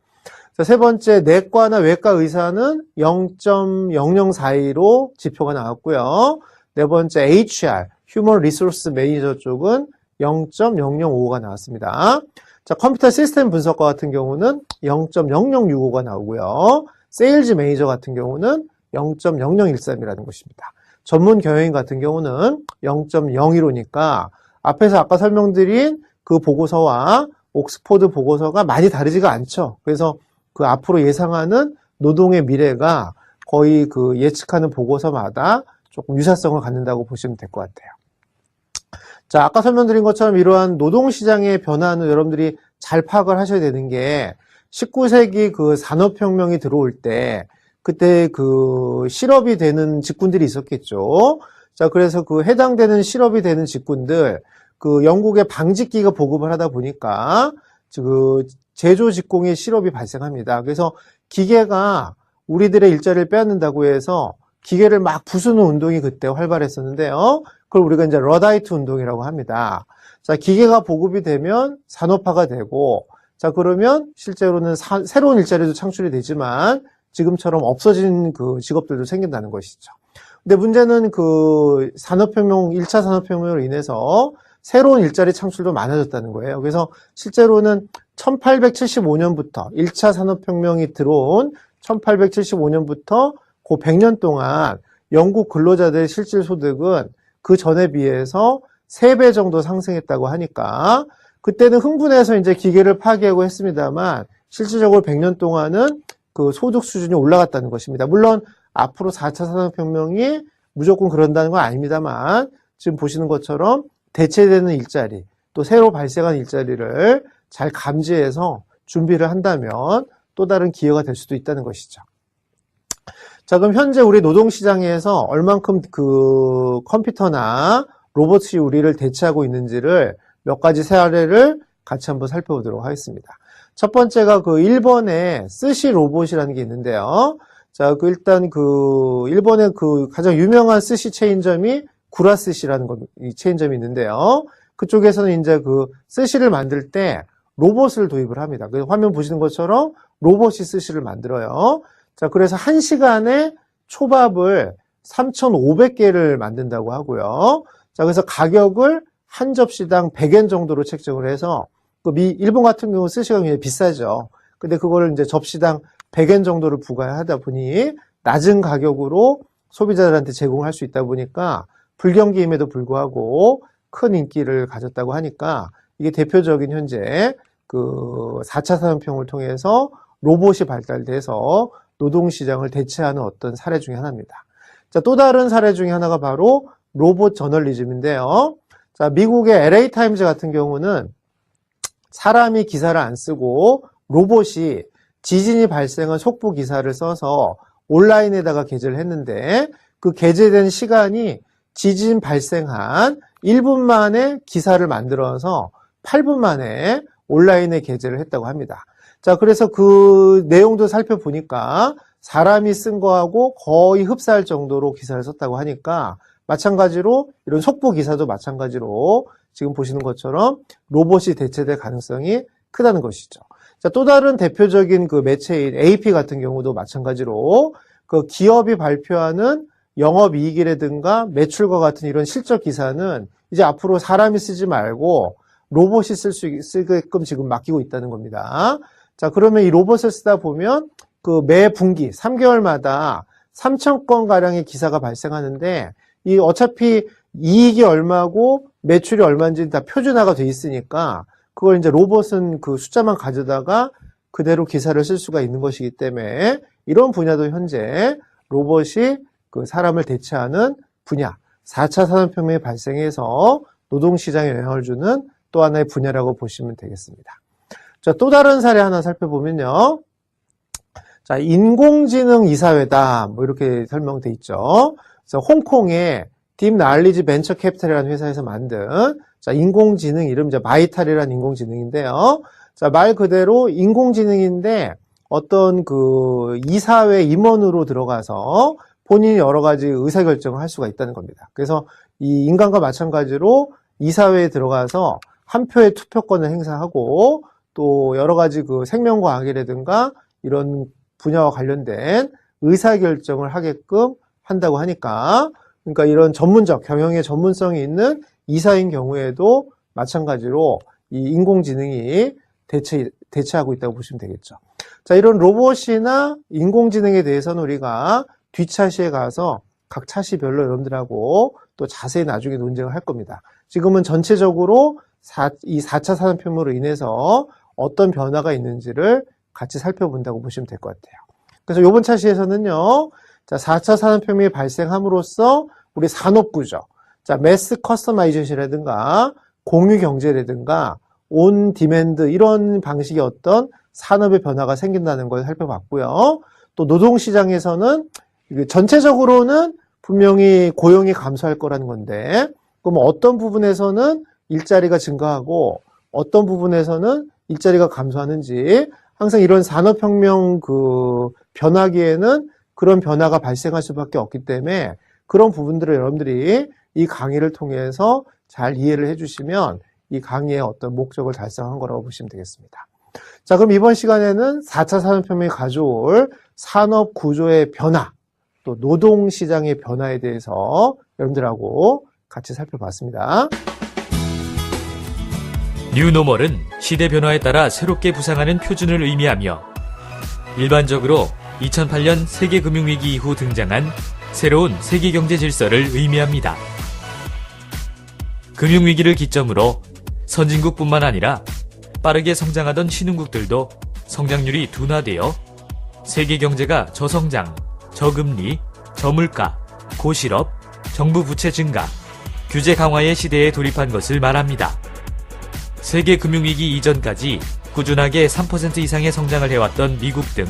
자, 세 번째, 내과나 외과 의사는 0.0042로 지표가 나왔고요. 네 번째, HR, Human Resource Manager 쪽은 0.0055가 나왔습니다. 자, 컴퓨터 시스템 분석과 같은 경우는 0.0065가 나오고요. 세일즈 매니저 같은 경우는 0.0013이라는 것입니다. 전문 경영인 같은 경우는 0.01호니까 앞에서 아까 설명드린 그 보고서와 옥스포드 보고서가 많이 다르지가 않죠. 그래서 그 앞으로 예상하는 노동의 미래가 거의 그 예측하는 보고서마다 조금 유사성을 갖는다고 보시면 될 것 같아요. 자, 아까 설명드린 것처럼 이러한 노동시장의 변화는 여러분들이 잘 파악을 하셔야 되는 게 19세기 그 산업혁명이 들어올 때 그때 그 실업이 되는 직군들이 있었겠죠. 자, 그래서 그 해당되는 실업이 되는 직군들, 그 영국의 방직기가 보급을 하다 보니까 그 제조 직공의 실업이 발생합니다. 그래서 기계가 우리들의 일자리를 빼앗는다고 해서 기계를 막 부수는 운동이 그때 활발했었는데요. 그걸 우리가 이제 러다이트 운동이라고 합니다. 자, 기계가 보급이 되면 산업화가 되고, 자, 그러면 실제로는 새로운 일자리도 창출이 되지만 지금처럼 없어진 그 직업들도 생긴다는 것이죠. 근데 문제는 그 산업혁명, 1차 산업혁명으로 인해서 새로운 일자리 창출도 많아졌다는 거예요. 그래서 실제로는 1875년부터 1차 산업혁명이 들어온 1875년부터 그 100년 동안 영국 근로자들의 실질 소득은 그 전에 비해서 3배 정도 상승했다고 하니까 그때는 흥분해서 이제 기계를 파괴하고 했습니다만 실질적으로 100년 동안은 그 소득 수준이 올라갔다는 것입니다. 물론 앞으로 4차 산업혁명이 무조건 그런다는 건 아닙니다만 지금 보시는 것처럼 대체되는 일자리 또 새로 발생한 일자리를 잘 감지해서 준비를 한다면 또 다른 기회가 될 수도 있다는 것이죠. 자, 그럼 현재 우리 노동시장에서 얼만큼 그 컴퓨터나 로봇이 우리를 대체하고 있는지를 몇 가지 사례를 같이 한번 살펴보도록 하겠습니다. 첫 번째가 그 일본의 스시 로봇이라는 게 있는데요. 자, 그 일단 그 일본의 그 가장 유명한 스시 체인점이 구라스시라는 이 체인점이 있는데요. 그쪽에서는 이제 그 스시를 만들 때 로봇을 도입을 합니다. 그래서 화면 보시는 것처럼 로봇이 스시를 만들어요. 자, 그래서 1시간에 초밥을 3,500개를 만든다고 하고요. 자, 그래서 가격을 한 접시당 100엔 정도로 책정을 해서 일본 같은 경우 스시가 굉장히 비싸죠. 근데 그거를 이제 접시당 100엔 정도를 부과하다 보니 낮은 가격으로 소비자들한테 제공할 수 있다 보니까 불경기임에도 불구하고 큰 인기를 가졌다고 하니까 이게 대표적인 현재 그 4차 산업혁명을 통해서 로봇이 발달돼서 노동시장을 대체하는 어떤 사례 중에 하나입니다. 자, 또 다른 사례 중에 하나가 바로 로봇 저널리즘인데요. 자, 미국의 LA 타임즈 같은 경우는 사람이 기사를 안 쓰고 로봇이 지진이 발생한 속보 기사를 써서 온라인에다가 게재를 했는데 그 게재된 시간이 지진 발생한 1분 만에 기사를 만들어서 8분 만에 온라인에 게재를 했다고 합니다. 자, 그래서 그 내용도 살펴보니까 사람이 쓴 거하고 거의 흡사할 정도로 기사를 썼다고 하니까 마찬가지로 이런 속보 기사도 마찬가지로 지금 보시는 것처럼 로봇이 대체될 가능성이 크다는 것이죠. 자, 또 다른 대표적인 그 매체인 AP 같은 경우도 마찬가지로 그 기업이 발표하는 영업이익이라든가 매출과 같은 이런 실적 기사는 이제 앞으로 사람이 쓰지 말고 로봇이 쓰게끔 지금 맡기고 있다는 겁니다. 자, 그러면 이 로봇을 쓰다 보면 그 매 분기 3개월마다 3,000건 가량의 기사가 발생하는데 이 어차피 이익이 얼마고 매출이 얼마인지 다 표준화가 돼 있으니까 그걸 이제 로봇은 그 숫자만 가져다가 그대로 기사를 쓸 수가 있는 것이기 때문에 이런 분야도 현재 로봇이 그 사람을 대체하는 분야, 4차 산업혁명이 발생해서 노동시장에 영향을 주는 또 하나의 분야라고 보시면 되겠습니다. 자, 또 다른 사례 하나 살펴보면요. 자, 인공지능 이사회다. 뭐 이렇게 설명돼 있죠. 그래서 홍콩의 딥 날리지 벤처 캐피탈이라는 회사에서 만든 자, 인공지능 이름 이제 마이탈이라는 인공지능인데요. 자, 말 그대로 인공지능인데 어떤 그 이사회 임원으로 들어가서 본인이 여러 가지 의사결정을 할 수가 있다는 겁니다. 그래서 이 인간과 마찬가지로 이사회에 들어가서 한 표의 투표권을 행사하고 또 여러 가지 그 생명과학이라든가 이런 분야와 관련된 의사결정을 하게끔 한다고 하니까 그러니까 이런 전문적 경영의 전문성이 있는 이사인 경우에도 마찬가지로 이 인공지능이 대체하고 있다고 보시면 되겠죠. 자, 이런 로봇이나 인공지능에 대해서는 우리가 뒷차시에 가서 각 차시별로 여러분들하고 또 자세히 나중에 논쟁을 할 겁니다. 지금은 전체적으로 이 4차 산업혁명으로 인해서 어떤 변화가 있는지를 같이 살펴본다고 보시면 될 것 같아요. 그래서 이번 차시에서는요, 자, 4차 산업혁명이 발생함으로써 우리 산업구조, 자, 매스 커스터마이제이션이라든가 공유경제라든가 온 디맨드 이런 방식의 어떤 산업의 변화가 생긴다는 걸 살펴봤고요. 또 노동시장에서는 전체적으로는 분명히 고용이 감소할 거라는 건데 그럼 어떤 부분에서는 일자리가 증가하고 어떤 부분에서는 일자리가 감소하는지 항상 이런 산업혁명 그 변화기에는 그런 변화가 발생할 수밖에 없기 때문에 그런 부분들을 여러분들이 이 강의를 통해서 잘 이해를 해주시면 이 강의의 어떤 목적을 달성한 거라고 보시면 되겠습니다. 자, 그럼 이번 시간에는 4차 산업혁명이 가져올 산업 구조의 변화, 또 노동시장의 변화에 대해서 여러분들하고 같이 살펴봤습니다. 뉴노멀은 시대 변화에 따라 새롭게 부상하는 표준을 의미하며 일반적으로 2008년 세계금융위기 이후 등장한 새로운 세계경제 질서를 의미합니다. 금융위기를 기점으로 선진국뿐만 아니라 빠르게 성장하던 신흥국들도 성장률이 둔화되어 세계경제가 저성장, 저금리, 저물가, 고실업, 정부 부채 증가, 규제 강화의 시대에 돌입한 것을 말합니다. 세계 금융위기 이전까지 꾸준하게 3% 이상의 성장을 해왔던 미국 등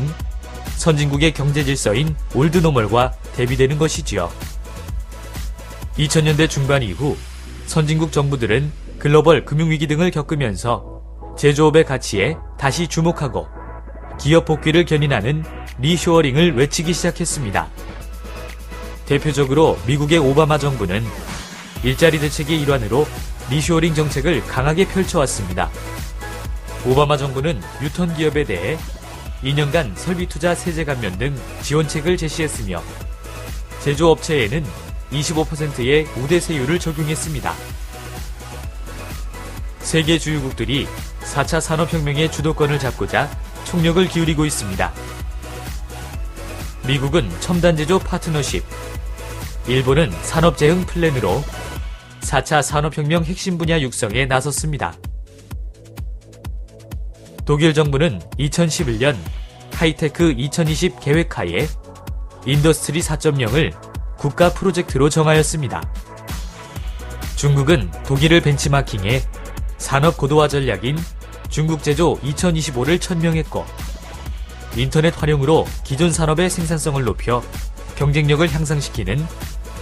선진국의 경제 질서인 올드노멀과 대비되는 것이지요. 2000년대 중반 이후 선진국 정부들은 글로벌 금융위기 등을 겪으면서 제조업의 가치에 다시 주목하고 기업 복귀를 견인하는 리쇼어링을 외치기 시작했습니다. 대표적으로 미국의 오바마 정부는 일자리 대책의 일환으로 리쇼어링 정책을 강하게 펼쳐왔습니다. 오바마 정부는 유턴 기업에 대해 2년간 설비 투자 세제 감면 등 지원책을 제시했으며 제조업체에는 25%의 우대세율을 적용했습니다. 세계 주요국들이 4차 산업혁명의 주도권을 잡고자 총력을 기울이고 있습니다. 미국은 첨단제조 파트너십, 일본은 산업재흥 플랜으로 4차 산업혁명 핵심 분야 육성에 나섰습니다. 독일 정부는 2011년 하이테크 2020 계획하에 인더스트리 4.0을 국가 프로젝트로 정하였습니다. 중국은 독일을 벤치마킹해 산업 고도화 전략인 중국 제조 2025를 천명했고, 인터넷 활용으로 기존 산업의 생산성을 높여 경쟁력을 향상시키는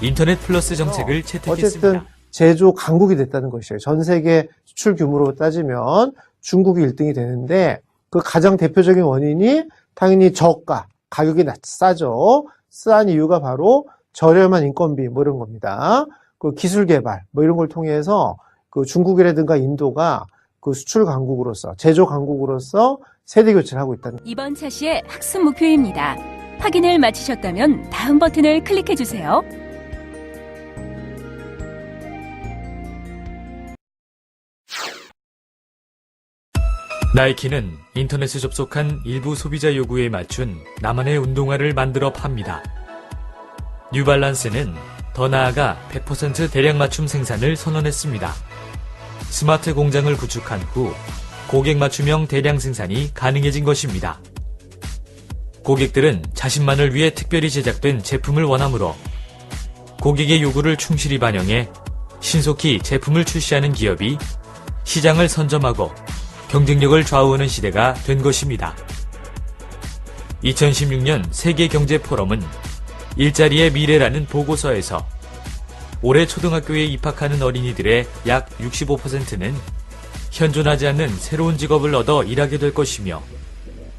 인터넷 플러스 정책을 채택했습니다. 어쨌든 제조 강국이 됐다는 것이에요. 전 세계 수출 규모로 따지면 중국이 1등이 되는데, 그 가장 대표적인 원인이 당연히 저가, 가격이 싸죠. 싼 이유가 바로 저렴한 인건비 뭐 이런 겁니다. 그 기술 개발 뭐 이런 걸 통해서 그 중국이라든가 인도가 그 수출 강국으로서, 제조 강국으로서 세대 교체를 하고 있다는. 이번 차시의 학습 목표입니다. 확인을 마치셨다면 다음 버튼을 클릭해 주세요. 나이키는 인터넷에 접속한 일부 소비자 요구에 맞춘 나만의 운동화를 만들어 팝니다. 뉴발란스는 더 나아가 100% 대량 맞춤 생산을 선언했습니다. 스마트 공장을 구축한 후 고객 맞춤형 대량 생산이 가능해진 것입니다. 고객들은 자신만을 위해 특별히 제작된 제품을 원하므로 고객의 요구를 충실히 반영해 신속히 제품을 출시하는 기업이 시장을 선점하고 경쟁력을 좌우하는 시대가 된 것입니다. 2016년 세계경제포럼은 일자리의 미래라는 보고서에서 올해 초등학교에 입학하는 어린이들의 약 65%는 현존하지 않는 새로운 직업을 얻어 일하게 될 것이며,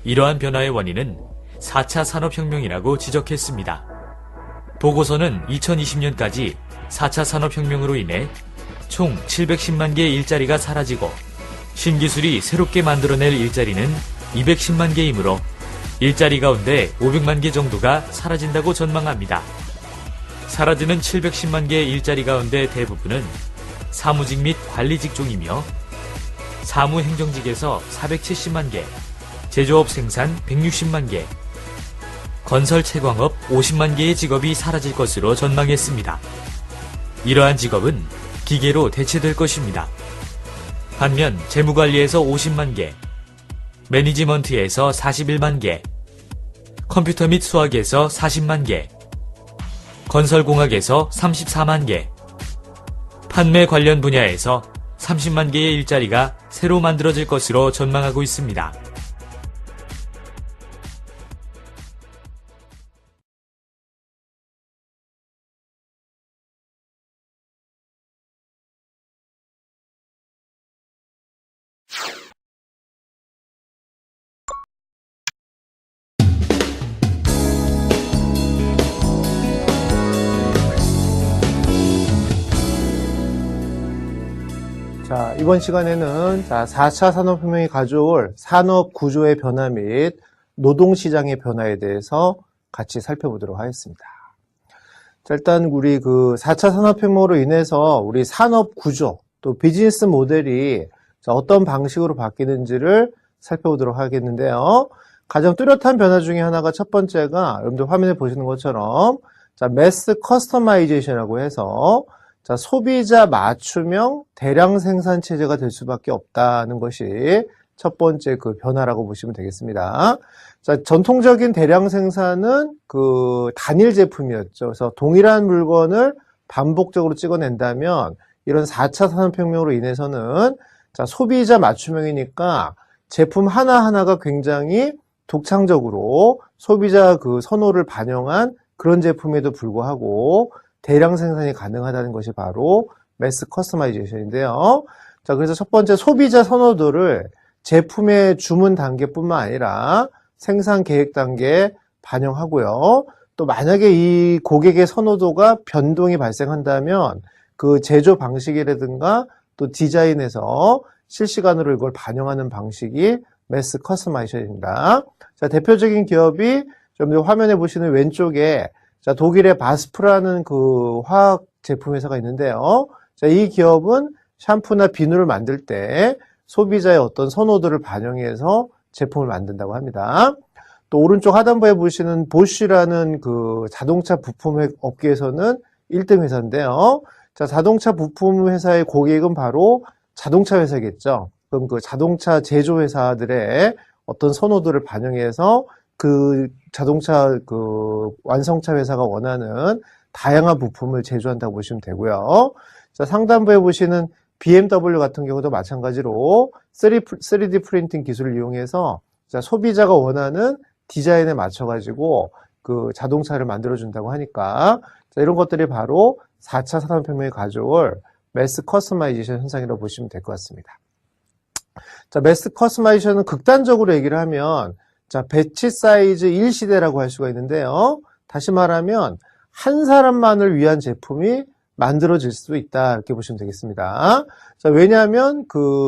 이러한 변화의 원인은 4차 산업혁명이라고 지적했습니다. 보고서는 2020년까지 4차 산업혁명으로 인해 총 710만 개의 일자리가 사라지고, 신기술이 새롭게 만들어낼 일자리는 210만 개이므로 일자리 가운데 500만 개 정도가 사라진다고 전망합니다. 사라지는 710만 개의 일자리 가운데 대부분은 사무직 및 관리 직종이며, 사무행정직에서 470만 개, 제조업 생산 160만 개, 건설 채광업 50만 개의 직업이 사라질 것으로 전망했습니다. 이러한 직업은 기계로 대체될 것입니다. 반면 재무관리에서 50만 개, 매니지먼트에서 41만 개, 컴퓨터 및 수학에서 40만 개, 건설공학에서 34만 개, 판매 관련 분야에서 30만 개의 일자리가 새로 만들어질 것으로 전망하고 있습니다. 자, 이번 시간에는 4차 산업혁명이 가져올 산업 구조의 변화 및 노동시장의 변화에 대해서 같이 살펴보도록 하겠습니다. 자, 일단 우리 그 4차 산업혁명으로 인해서 우리 산업 구조 또 비즈니스 모델이 어떤 방식으로 바뀌는지를 살펴보도록 하겠는데요. 가장 뚜렷한 변화 중에 하나가 첫 번째가 여러분들 화면에 보시는 것처럼 매스 커스터마이제이션이라고 해서 소비자 맞춤형 대량 생산 체제가 될 수밖에 없다는 것이 첫 번째 그 변화라고 보시면 되겠습니다. 전통적인 대량 생산은 그 단일 제품이었죠. 그래서 동일한 물건을 반복적으로 찍어낸다면 이런 4차 산업혁명으로 인해서는 소비자 맞춤형이니까 제품 하나하나가 굉장히 독창적으로 소비자 그 선호를 반영한 그런 제품에도 불구하고 대량 생산이 가능하다는 것이 바로 매스 커스터마이제이션인데요. 자, 그래서 첫 번째 소비자 선호도를 제품의 주문 단계뿐만 아니라 생산 계획 단계에 반영하고요. 또 만약에 이 고객의 선호도가 변동이 발생한다면 그 제조 방식이라든가 또 디자인에서 실시간으로 이걸 반영하는 방식이 매스 커스터마이제이션입니다. 자, 대표적인 기업이 좀 화면에 보시는 왼쪽에 독일의 바스프라는 그 화학 제품 회사가 있는데요. 이 기업은 샴푸나 비누를 만들 때 소비자의 어떤 선호도를 반영해서 제품을 만든다고 합니다. 또 오른쪽 하단부에 보시는 보쉬라는 그 자동차 부품 업계에서는 1등 회사인데요. 자, 자동차 부품 회사의 고객은 바로 자동차 회사겠죠. 그럼 그 자동차 제조 회사들의 어떤 선호도를 반영해서 그 자동차 그 완성차 회사가 원하는 다양한 부품을 제조한다고 보시면 되고요. 자, 상단부에 보시는 BMW 같은 경우도 마찬가지로 3D 프린팅 기술을 이용해서 자, 소비자가 원하는 디자인에 맞춰가지고 그 자동차를 만들어준다고 하니까 자, 이런 것들이 바로 4차 산업혁명이 가져올 매스 커스터마이제이션 현상이라고 보시면 될 것 같습니다. 자, 매스 커스터마이제이션은 극단적으로 얘기를 하면 자, 배치 사이즈 1시대라고 할 수가 있는데요. 다시 말하면 한 사람만을 위한 제품이 만들어질 수 있다 이렇게 보시면 되겠습니다. 자, 왜냐하면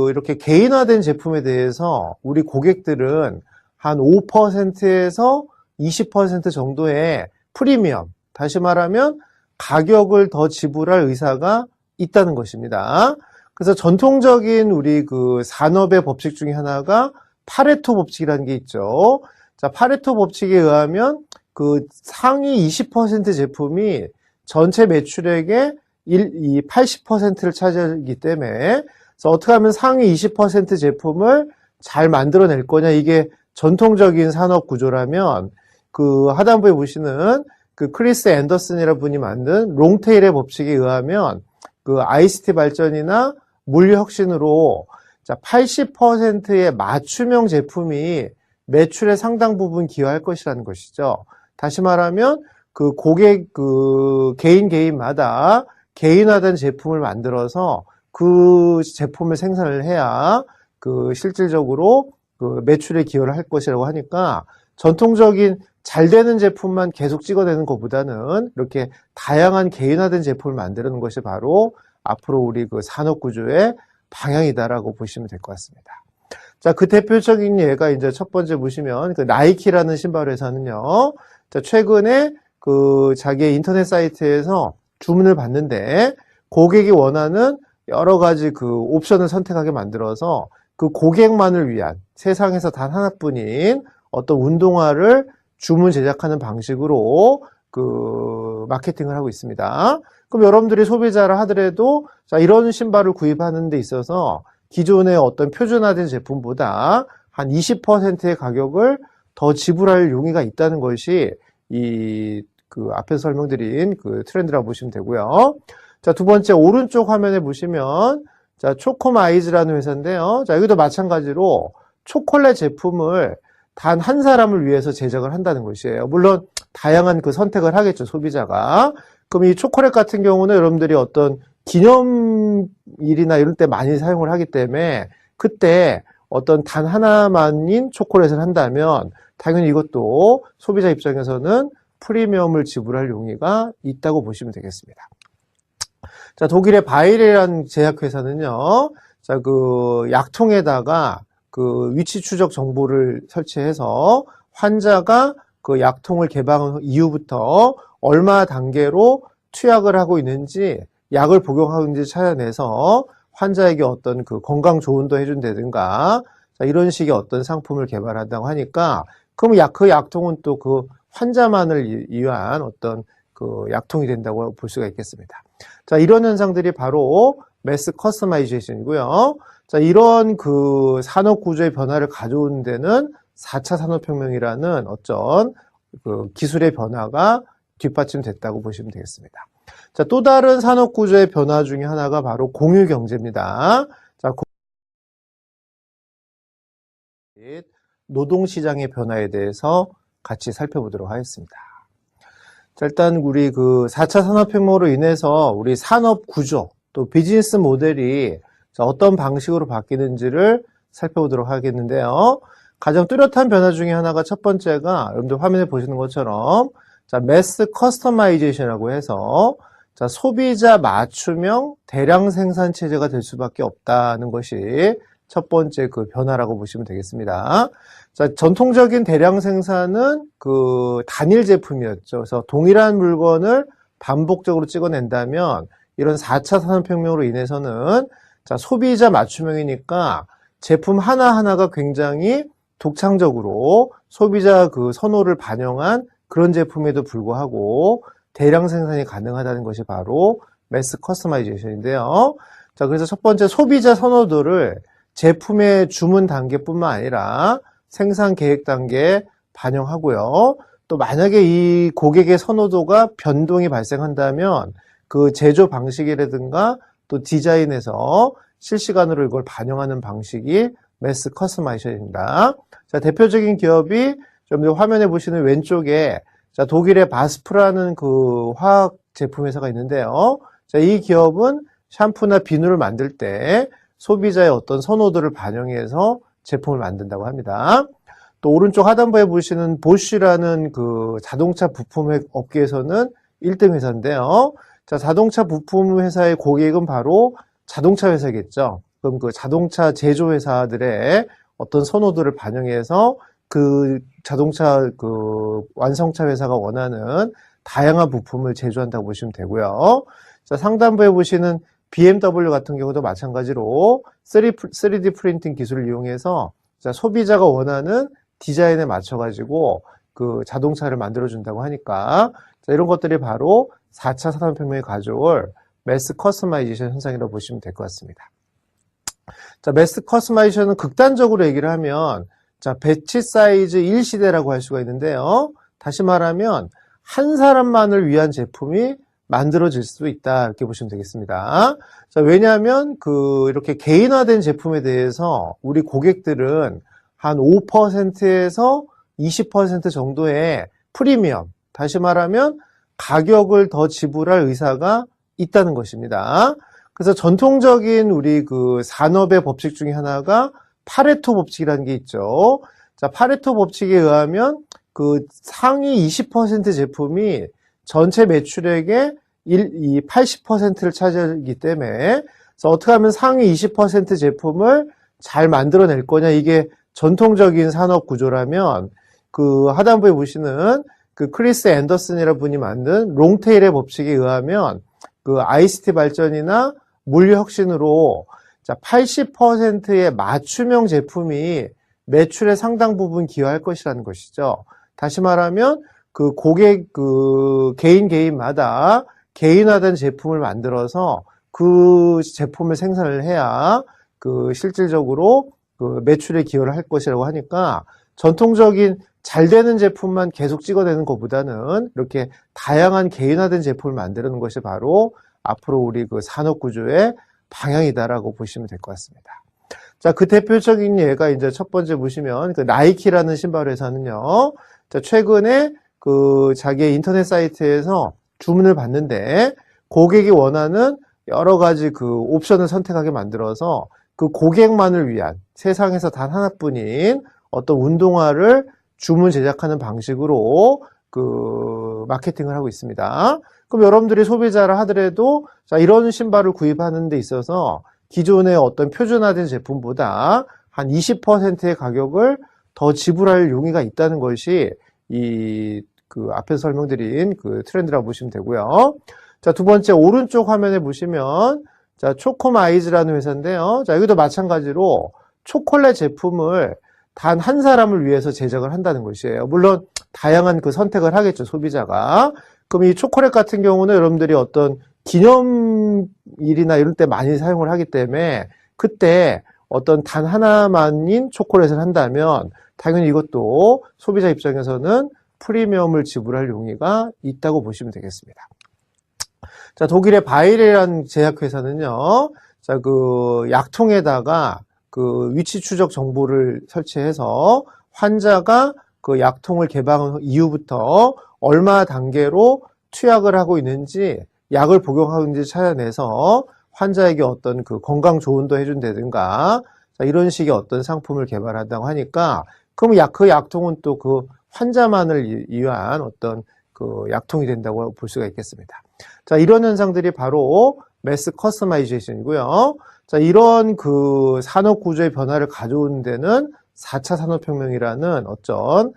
이렇게 개인화된 제품에 대해서 우리 고객들은 한 5%에서 20% 정도의 프리미엄, 다시 말하면 가격을 더 지불할 의사가 있다는 것입니다. 그래서 전통적인 우리 그 산업의 법칙 중에 하나가 파레토 법칙이라는 게 있죠. 자, 파레토 법칙에 의하면 그 상위 20% 제품이 전체 매출액의 80%를 차지하기 때문에 그래서 어떻게 하면 상위 20% 제품을 잘 만들어낼 거냐 이게 전통적인 산업 구조라면 그 하단부에 보시는 그 크리스 앤더슨이라는 분이 만든 롱테일의 법칙에 의하면 그 ICT 발전이나 물류 혁신으로 자, 80%의 맞춤형 제품이 매출의 상당 부분 기여할 것이라는 것이죠. 다시 말하면 그 고객 그 개인마다 개인화된 제품을 만들어서 그 제품을 생산을 해야 그 실질적으로 그 매출에 기여를 할 것이라고 하니까 전통적인 잘 되는 제품만 계속 찍어내는 것보다는 이렇게 다양한 개인화된 제품을 만드는 것이 바로 앞으로 우리 그 산업 구조의 방향이다라고 보시면 될 것 같습니다. 자, 그 대표적인 예가 이제 첫 번째 보시면 그 나이키라는 신발 회사는요. 자, 최근에 그 자기의 인터넷 사이트에서 주문을 받는데 고객이 원하는 여러 가지 그 옵션을 선택하게 만들어서 그 고객만을 위한 세상에서 단 하나뿐인 어떤 운동화를 주문 제작하는 방식으로 그 마케팅을 하고 있습니다. 그럼 여러분들이 소비자를 하더라도 자, 이런 신발을 구입하는 데 있어서 기존의 어떤 표준화된 제품보다 한 20%의 가격을 더 지불할 용의가 있다는 것이 이 그 앞에서 설명드린 그 트렌드라고 보시면 되고요. 자, 두 번째 오른쪽 화면에 보시면 자, 초코마이즈라는 회사인데요. 자, 여기도 마찬가지로 초콜릿 제품을 단 한 사람을 위해서 제작을 한다는 것이에요. 물론 다양한 그 선택을 하겠죠, 소비자가. 그럼 이 초콜릿 같은 경우는 여러분들이 어떤 기념일이나 이런 때 많이 사용을 하기 때문에 그때 어떤 단 하나만인 초콜릿을 한다면 당연히 이것도 소비자 입장에서는 프리미엄을 지불할 용의가 있다고 보시면 되겠습니다. 자, 독일의 바이레라는 제약회사는요, 자, 그 약통에다가 그 위치 추적 정보를 설치해서 환자가 그 약통을 개방한 이후부터 얼마 단계로 투약을 하고 있는지, 약을 복용하고 있는지 찾아내서 환자에게 어떤 그 건강 조언도 해준다든가, 자, 이런 식의 어떤 상품을 개발한다고 하니까, 그럼 그 약통은 또 그 환자만을 위한 어떤 그 약통이 된다고 볼 수가 있겠습니다. 자, 이런 현상들이 바로 매스 커스터마이제이션이고요. 자, 이런 그 산업 구조의 변화를 가져오는 데는 4차 산업혁명이라는 어떤 그 기술의 변화가 뒷받침됐다고 보시면 되겠습니다. 자, 또 다른 산업 구조의 변화 중에 하나가 바로 공유 경제입니다. 자, 노동시장의 변화에 대해서 같이 살펴보도록 하겠습니다. 자, 일단 우리 그 4차 산업혁명으로 인해서 우리 산업 구조 또 비즈니스 모델이 어떤 방식으로 바뀌는지를 살펴보도록 하겠는데요. 가장 뚜렷한 변화 중에 하나가 첫 번째가 여러분들 화면에 보시는 것처럼 자, 매스 커스터마이제이션이라고 해서 자, 소비자 맞춤형 대량 생산 체제가 될 수밖에 없다는 것이 첫 번째 그 변화라고 보시면 되겠습니다. 자, 전통적인 대량 생산은 그 단일 제품이었죠. 그래서 동일한 물건을 반복적으로 찍어낸다면 이런 4차 산업혁명으로 인해서는 자, 소비자 맞춤형이니까 제품 하나하나가 굉장히 독창적으로 소비자 그 선호를 반영한 그런 제품에도 불구하고 대량 생산이 가능하다는 것이 바로 매스 커스터마이제이션인데요. 자, 그래서 첫 번째 소비자 선호도를 제품의 주문 단계뿐만 아니라 생산 계획 단계에 반영하고요. 또 만약에 이 고객의 선호도가 변동이 발생한다면 그 제조 방식이라든가 또 디자인에서 실시간으로 이걸 반영하는 방식이 매스 커스터마이제이션입니다. 자, 대표적인 기업이 좀 화면에 보시는 왼쪽에 자, 독일의 바스프라는 그 화학 제품 회사가 있는데요. 자, 이 기업은 샴푸나 비누를 만들 때 소비자의 어떤 선호도를 반영해서 제품을 만든다고 합니다. 또 오른쪽 하단부에 보시는 보쉬라는 그 자동차 부품 업계에서는 1등 회사인데요. 자, 자동차 부품 회사의 고객은 바로 자동차 회사겠죠. 그럼 그 자동차 제조 회사들의 어떤 선호도를 반영해서 그 자동차 그 완성차 회사가 원하는 다양한 부품을 제조한다고 보시면 되고요. 자, 상단부에 보시는 BMW 같은 경우도 마찬가지로 3D 프린팅 기술을 이용해서 자, 소비자가 원하는 디자인에 맞춰가지고 그 자동차를 만들어준다고 하니까 자, 이런 것들이 바로 4차 산업혁명이 가져올 매스 커스터마이제이션 현상이라고 보시면 될 것 같습니다. 자, 매스 커스터마이제이션은 극단적으로 얘기를 하면 자, 배치 사이즈 1시대라고 할 수가 있는데요. 다시 말하면 한 사람만을 위한 제품이 만들어질 수 있다 이렇게 보시면 되겠습니다. 자, 왜냐하면 이렇게 개인화된 제품에 대해서 우리 고객들은 한 5%에서 20% 정도의 프리미엄, 다시 말하면 가격을 더 지불할 의사가 있다는 것입니다. 그래서 전통적인 우리 그 산업의 법칙 중에 하나가 파레토 법칙이라는 게 있죠. 자, 파레토 법칙에 의하면 그 상위 20% 제품이 전체 매출액의 80%를 차지하기 때문에 그래서 어떻게 하면 상위 20% 제품을 잘 만들어낼 거냐 이게 전통적인 산업 구조라면 그 하단부에 보시는 그 크리스 앤더슨이라는 분이 만든 롱테일의 법칙에 의하면 그 ICT 발전이나 물류 혁신으로 자, 80%의 맞춤형 제품이 매출의 상당 부분 기여할 것이라는 것이죠. 다시 말하면 그 고객 그 개인마다 개인화된 제품을 만들어서 그 제품을 생산을 해야 그 실질적으로 그 매출에 기여를 할 것이라고 하니까 전통적인 잘 되는 제품만 계속 찍어내는 것보다는 이렇게 다양한 개인화된 제품을 만드는 것이 바로 앞으로 우리 그 산업 구조의 방향이다라고 보시면 될 것 같습니다. 자, 그 대표적인 예가 이제 첫 번째 보시면 그 나이키라는 신발 회사는요. 자, 최근에 그 자기의 인터넷 사이트에서 주문을 받는데 고객이 원하는 여러 가지 그 옵션을 선택하게 만들어서 그 고객만을 위한 세상에서 단 하나뿐인 어떤 운동화를 주문 제작하는 방식으로 그 마케팅을 하고 있습니다. 그럼 여러분들이 소비자라 하더라도 자, 이런 신발을 구입하는 데 있어서 기존의 어떤 표준화된 제품보다 한 20%의 가격을 더 지불할 용의가 있다는 것이 이 그 앞에서 설명드린 그 트렌드라고 보시면 되고요. 자, 두 번째 오른쪽 화면에 보시면 자, 초코마이즈라는 회사인데요. 자, 여기도 마찬가지로 초콜릿 제품을 단 한 사람을 위해서 제작을 한다는 것이에요. 물론 다양한 그 선택을 하겠죠, 소비자가. 그럼 이 초콜릿 같은 경우는 여러분들이 어떤 기념일이나 이런 때 많이 사용을 하기 때문에 그때 어떤 단 하나만인 초콜릿을 한다면 당연히 이것도 소비자 입장에서는 프리미엄을 지불할 용의가 있다고 보시면 되겠습니다. 자, 독일의 바이레라는 제약회사는요, 자, 그 약통에다가 그 위치 추적 정보를 설치해서 환자가 그 약통을 개방한 이후부터 얼마 단계로 투약을 하고 있는지, 약을 복용하고 있는지 찾아내서 환자에게 어떤 그 건강 조언도 해준다든가, 자, 이런 식의 어떤 상품을 개발한다고 하니까, 그럼 그 약통은 또 그 환자만을 위한 어떤 그 약통이 된다고 볼 수가 있겠습니다. 자, 이런 현상들이 바로 매스 커스터마이제이션이고요. 자, 이런 그 산업 구조의 변화를 가져오는 데는 4차 산업혁명이라는 어떤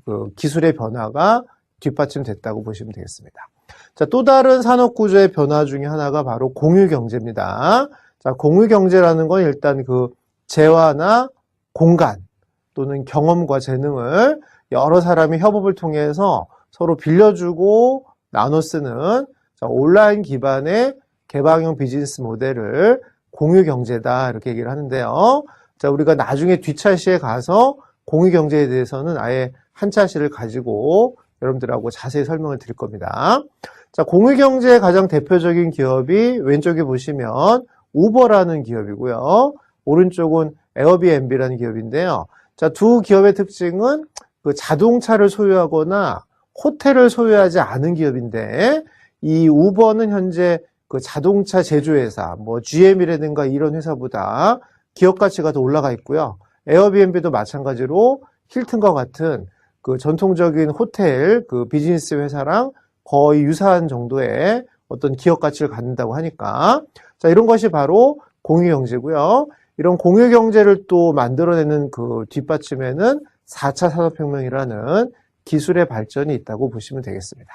그 기술의 변화가 뒷받침됐다고 보시면 되겠습니다. 자, 또 다른 산업 구조의 변화 중에 하나가 바로 공유 경제입니다. 자, 공유 경제라는 건 일단 그 재화나 공간, 또는 경험과 재능을 여러 사람이 협업을 통해서 서로 빌려주고 나눠 쓰는 온라인 기반의 개방형 비즈니스 모델을 공유경제다 이렇게 얘기를 하는데요. 자, 우리가 나중에 뒷차시에 가서 공유경제에 대해서는 아예 한 차시를 가지고 여러분들하고 자세히 설명을 드릴 겁니다. 자, 공유경제의 가장 대표적인 기업이 왼쪽에 보시면 우버라는 기업이고요. 오른쪽은 에어비앤비라는 기업인데요. 자, 두 기업의 특징은 그 자동차를 소유하거나 호텔을 소유하지 않은 기업인데, 이 우버는 현재 그 자동차 제조회사, 뭐 GM이라든가 이런 회사보다 기업 가치가 더 올라가 있고요. 에어비앤비도 마찬가지로 힐튼과 같은 그 전통적인 호텔 그 비즈니스 회사랑 거의 유사한 정도의 어떤 기업 가치를 갖는다고 하니까, 자, 이런 것이 바로 공유경제고요. 이런 공유경제를 또 만들어내는 그 뒷받침에는 4차 산업혁명이라는 기술의 발전이 있다고 보시면 되겠습니다.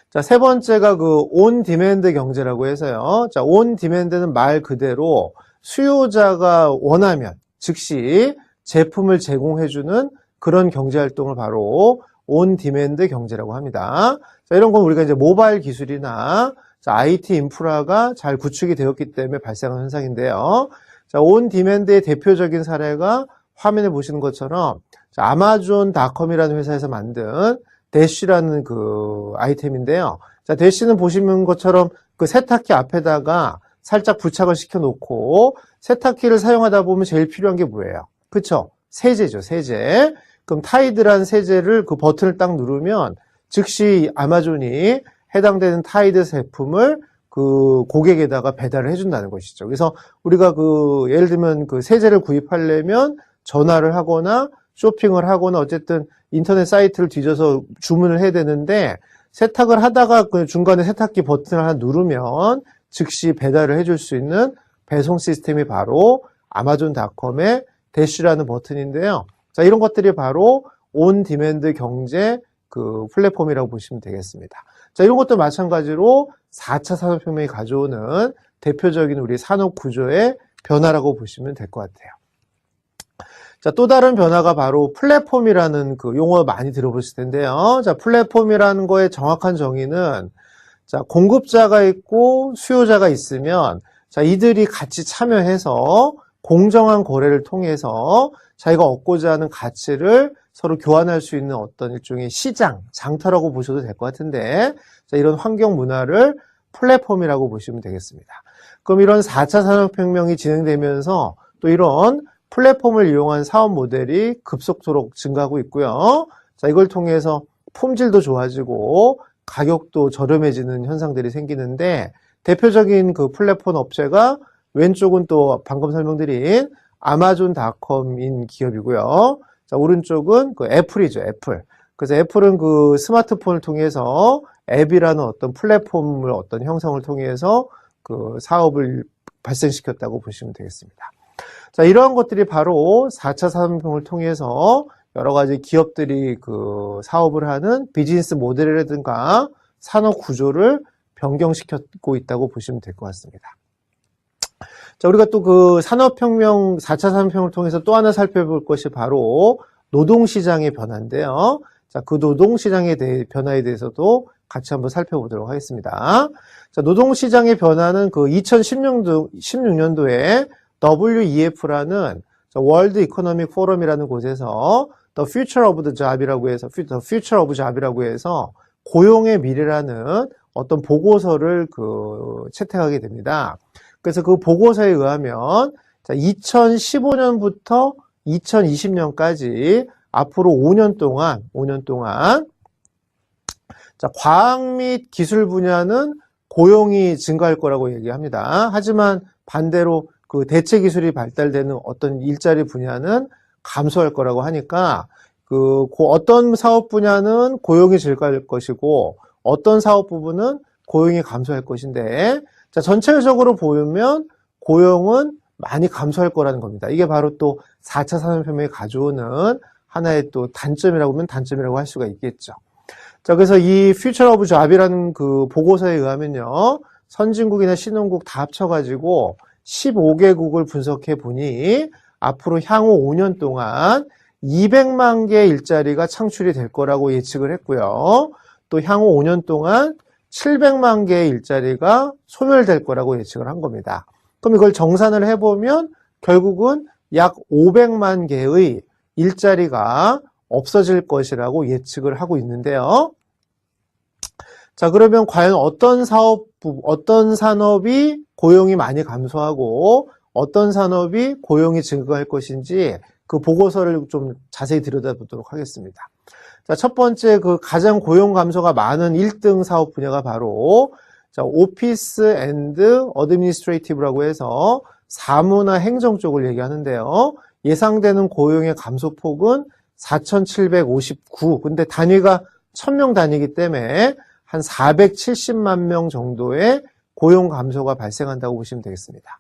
자, 세 번째가 그 온 디맨드 경제라고 해서요. 자, 온 디맨드는 말 그대로 수요자가 원하면 즉시 제품을 제공해주는 그런 경제활동을 바로 온 디맨드 경제라고 합니다. 자, 이런 건 우리가 이제 모바일 기술이나 IT 인프라가 잘 구축이 되었기 때문에 발생한 현상인데요. 자, 온 디맨드의 대표적인 사례가 화면에 보시는 것처럼 아마존닷컴이라는 회사에서 만든 대쉬라는 그 아이템인데요. 자, 대쉬는 보시는 것처럼 그 세탁기 앞에다가 살짝 부착을 시켜놓고 세탁기를 사용하다 보면 제일 필요한 게 뭐예요? 그쵸? 세제죠, 세제. 그럼 타이드란 세제를 그 버튼을 딱 누르면 즉시 아마존이 해당되는 타이드 제품을 그 고객에다가 배달을 해준다는 것이죠. 그래서 우리가 그 예를 들면 그 세제를 구입하려면 전화를 하거나 쇼핑을 하거나 어쨌든 인터넷 사이트를 뒤져서 주문을 해야 되는데, 세탁을 하다가 그 중간에 세탁기 버튼을 하나 누르면 즉시 배달을 해줄 수 있는 배송 시스템이 바로 아마존닷컴의 대쉬라는 버튼인데요. 자, 이런 것들이 바로 온 디맨드 경제 그 플랫폼이라고 보시면 되겠습니다. 자, 이런 것도 마찬가지로 4차 산업혁명이 가져오는 대표적인 우리 산업 구조의 변화라고 보시면 될 것 같아요. 자, 또 다른 변화가 바로 플랫폼이라는 그 용어 많이 들어보실 텐데요. 자, 플랫폼이라는 거의 정확한 정의는, 자, 공급자가 있고 수요자가 있으면, 자, 이들이 같이 참여해서 공정한 거래를 통해서 자기가 얻고자 하는 가치를 서로 교환할 수 있는 어떤 일종의 시장, 장터라고 보셔도 될 것 같은데, 자, 이런 환경 문화를 플랫폼이라고 보시면 되겠습니다. 그럼 이런 4차 산업혁명이 진행되면서 또 이런 플랫폼을 이용한 사업 모델이 급속도로 증가하고 있고요. 자, 이걸 통해서 품질도 좋아지고 가격도 저렴해지는 현상들이 생기는데, 대표적인 그 플랫폼 업체가 왼쪽은 또 방금 설명드린 아마존닷컴인 기업이고요. 자, 오른쪽은 그 애플이죠, 애플. 그래서 애플은 그 스마트폰을 통해서 앱이라는 어떤 플랫폼을 어떤 형성을 통해서 그 사업을 발생시켰다고 보시면 되겠습니다. 자, 이러한 것들이 바로 4차 산업혁명을 통해서 여러 가지 기업들이 그 사업을 하는 비즈니스 모델이라든가 산업 구조를 변경시키고 있다고 보시면 될 것 같습니다. 자, 우리가 또 그 산업혁명, 4차 산업혁명을 통해서 또 하나 살펴볼 것이 바로 노동시장의 변화인데요. 자, 그 노동시장의 변화에 대해서도 같이 한번 살펴보도록 하겠습니다. 자, 노동시장의 변화는 그 2016년도에 WEF라는 월드 이코노믹 포럼이라는 곳에서 The Future of the Job이라고 해서 The Future of Job이라고 해서 고용의 미래라는 어떤 보고서를 그 채택하게 됩니다. 그래서 그 보고서에 의하면 2015년부터 2020년까지 앞으로 5년 동안 자, 과학 및 기술 분야는 고용이 증가할 거라고 얘기합니다. 하지만 반대로 그 대체 기술이 발달되는 어떤 일자리 분야는 감소할 거라고 하니까 그 어떤 사업 분야는 고용이 증가할 것이고 어떤 사업 부분은 고용이 감소할 것인데, 자, 전체적으로 보면 고용은 많이 감소할 거라는 겁니다. 이게 바로 또 4차 산업혁명이 가져오는 하나의 또 단점이라고 하면 단점이라고 할 수가 있겠죠. 자, 그래서 이 Future of Job이라는 그 보고서에 의하면요, 선진국이나 신흥국 다 합쳐가지고 15개국을 분석해 보니 앞으로 향후 5년 동안 200만 개의 일자리가 창출이 될 거라고 예측을 했고요. 또 향후 5년 동안 700만 개의 일자리가 소멸될 거라고 예측을 한 겁니다. 그럼 이걸 정산을 해보면 결국은 약 500만 개의 일자리가 없어질 것이라고 예측을 하고 있는데요. 자, 그러면 과연 어떤 산업이 고용이 많이 감소하고 어떤 산업이 고용이 증가할 것인지 그 보고서를 좀 자세히 들여다보도록 하겠습니다. 자, 첫 번째 그 가장 고용 감소가 많은 1등 사업 분야가 바로 오피스 앤드 어드미니스트레이티브라고 해서 사무나 행정 쪽을 얘기하는데요. 예상되는 고용의 감소폭은 4,759. 근데 단위가 1,000명 단위이기 때문에 한 470만 명 정도의 고용 감소가 발생한다고 보시면 되겠습니다.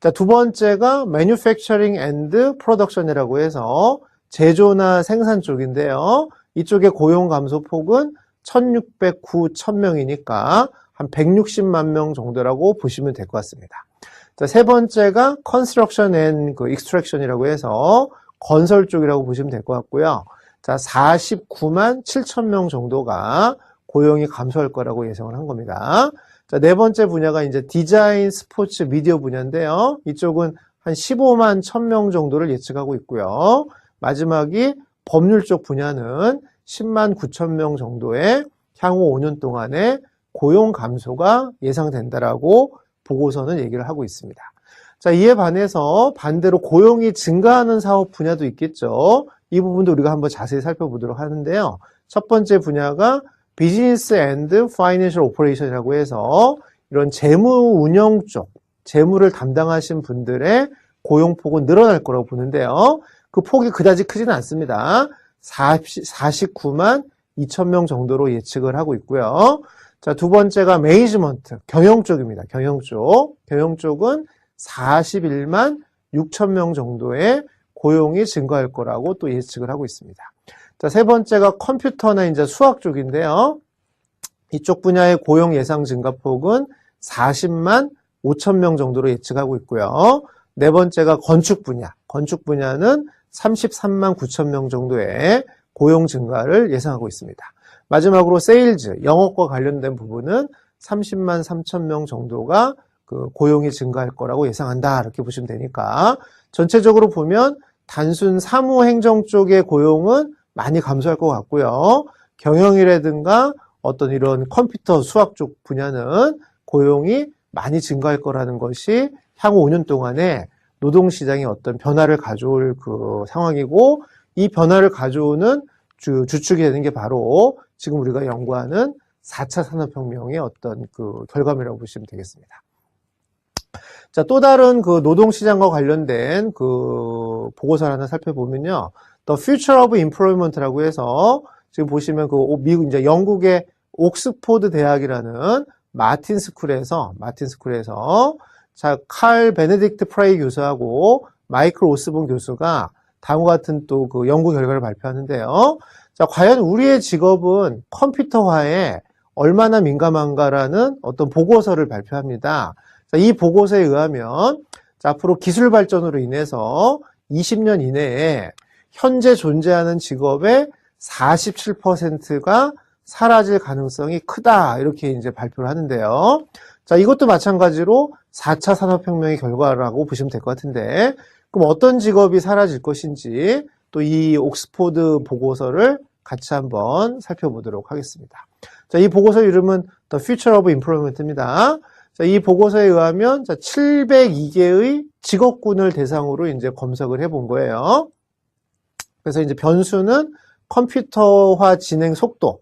자, 두 번째가 Manufacturing and Production이라고 해서 제조나 생산 쪽인데요. 이쪽의 고용 감소 폭은 1,609, 1,000명이니까 한 160만 명 정도라고 보시면 될 것 같습니다. 자, 세 번째가 Construction and Extraction이라고 해서 건설 쪽이라고 보시면 될 것 같고요. 자, 49만 7천 명 정도가 고용이 감소할 거라고 예상을 한 겁니다. 자, 네 번째 분야가 이제 디자인, 스포츠, 미디어 분야인데요. 이쪽은 한 15만 1,000명 정도를 예측하고 있고요. 마지막이 법률 쪽 분야는 10만 9천 명 정도의 향후 5년 동안의 고용 감소가 예상된다라고 보고서는 얘기를 하고 있습니다. 자, 이에 반해서 반대로 고용이 증가하는 사업 분야도 있겠죠. 이 부분도 우리가 한번 자세히 살펴보도록 하는데요. 첫 번째 분야가 비즈니스 앤드 파이낸셜 오퍼레이션이라고 해서 이런 재무 운영 쪽, 재무를 담당하신 분들의 고용폭은 늘어날 거라고 보는데요. 그 폭이 그다지 크지는 않습니다. 49만 2천 명 정도로 예측을 하고 있고요. 자, 두 번째가 매니지먼트, 경영 쪽입니다. 경영 쪽. 경영 쪽은 41만 6천 명 정도의 고용이 증가할 거라고 또 예측을 하고 있습니다. 자, 세 번째가 컴퓨터나 이제 수학 쪽인데요. 이쪽 분야의 고용 예상 증가폭은 40만 5천 명 정도로 예측하고 있고요. 네 번째가 건축 분야. 건축 분야는 33만 9천 명 정도의 고용 증가를 예상하고 있습니다. 마지막으로 세일즈, 영업과 관련된 부분은 30만 3천 명 정도가 그 고용이 증가할 거라고 예상한다. 이렇게 보시면 되니까 전체적으로 보면 단순 사무행정 쪽의 고용은 많이 감소할 것 같고요. 경영이라든가 어떤 이런 컴퓨터 수학 쪽 분야는 고용이 많이 증가할 거라는 것이 향후 5년 동안에 노동시장에 어떤 변화를 가져올 그 상황이고, 이 변화를 가져오는 주축이 되는 게 바로 지금 우리가 연구하는 4차 산업혁명의 어떤 그 결과물이라고 보시면 되겠습니다. 자, 또 다른 그 노동시장과 관련된 그 보고서를 하나 살펴보면요. The Future of Employment라고 해서 지금 보시면 그 미국, 이제 영국의 옥스포드 대학이라는 마틴 스쿨에서 자, 칼 베네딕트 프라이 교수하고 마이클 오스본 교수가 다음과 같은 또 그 연구 결과를 발표하는데요. 자, 과연 우리의 직업은 컴퓨터화에 얼마나 민감한가라는 어떤 보고서를 발표합니다. 자, 이 보고서에 의하면 자, 앞으로 기술 발전으로 인해서 20년 이내에 현재 존재하는 직업의 47%가 사라질 가능성이 크다. 이렇게 이제 발표를 하는데요. 자, 이것도 마찬가지로 4차 산업혁명의 결과라고 보시면 될 것 같은데, 그럼 어떤 직업이 사라질 것인지 또 이 옥스포드 보고서를 같이 한번 살펴보도록 하겠습니다. 자, 이 보고서 이름은 The Future of Employment입니다. 자, 이 보고서에 의하면 702개의 직업군을 대상으로 이제 검색을 해본 거예요. 그래서 이제 변수는 컴퓨터화 진행 속도,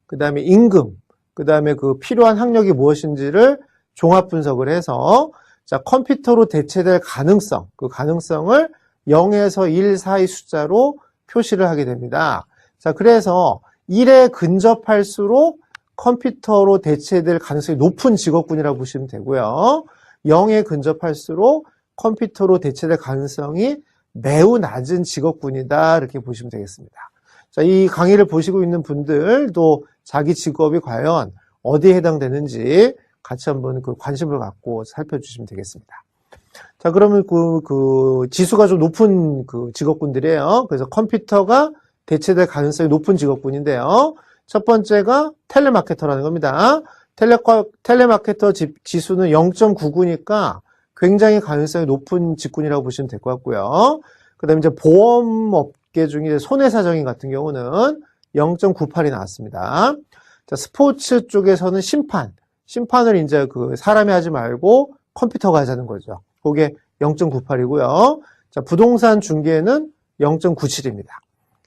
그 다음에 임금, 그 다음에 그 필요한 학력이 무엇인지를 종합 분석을 해서 자, 컴퓨터로 대체될 가능성, 그 가능성을 0에서 1 사이 숫자로 표시를 하게 됩니다. 자, 그래서 1에 근접할수록 컴퓨터로 대체될 가능성이 높은 직업군이라고 보시면 되고요. 0에 근접할수록 컴퓨터로 대체될 가능성이 매우 낮은 직업군이다. 이렇게 보시면 되겠습니다. 자, 이 강의를 보시고 있는 분들도 자기 직업이 과연 어디에 해당되는지 같이 한번 그 관심을 갖고 살펴주시면 되겠습니다. 자, 그러면 그 지수가 좀 높은 그 직업군들이에요. 그래서 컴퓨터가 대체될 가능성이 높은 직업군인데요. 첫 번째가 텔레마케터라는 겁니다. 텔레마케터 지수는 0.99니까 굉장히 가능성이 높은 직군이라고 보시면 될 것 같고요. 그 다음에 이제 보험업계 중에 손해사정인 같은 경우는 0.98이 나왔습니다. 자, 스포츠 쪽에서는 심판을 이제 그 사람이 하지 말고 컴퓨터가 하자는 거죠. 그게 0.98이고요. 자, 부동산 중개는 0.97입니다.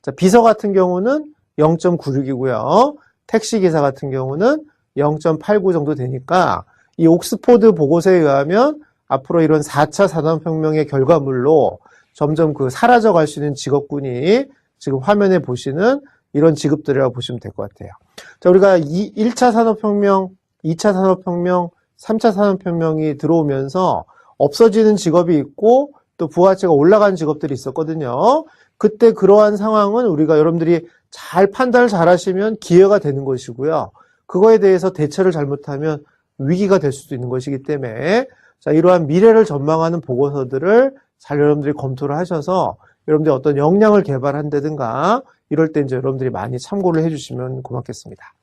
자, 비서 같은 경우는 0.96이고요. 택시기사 같은 경우는 0.89 정도 되니까 이 옥스포드 보고서에 의하면 앞으로 이런 4차 산업혁명의 결과물로 점점 그 사라져갈 수 있는 직업군이 지금 화면에 보시는 이런 직업들이라고 보시면 될 것 같아요. 자, 우리가 1차 산업혁명, 2차 산업혁명, 3차 산업혁명이 들어오면서 없어지는 직업이 있고 또 부가가치가 올라가는 직업들이 있었거든요. 그때 그러한 상황은 우리가 여러분들이 잘 판단을 잘 하시면 기회가 되는 것이고요. 그거에 대해서 대처를 잘못하면 위기가 될 수도 있는 것이기 때문에 자, 이러한 미래를 전망하는 보고서들을 잘 여러분들이 검토를 하셔서 여러분들이 어떤 역량을 개발한다든가 이럴 때 이제 여러분들이 많이 참고를 해주시면 고맙겠습니다.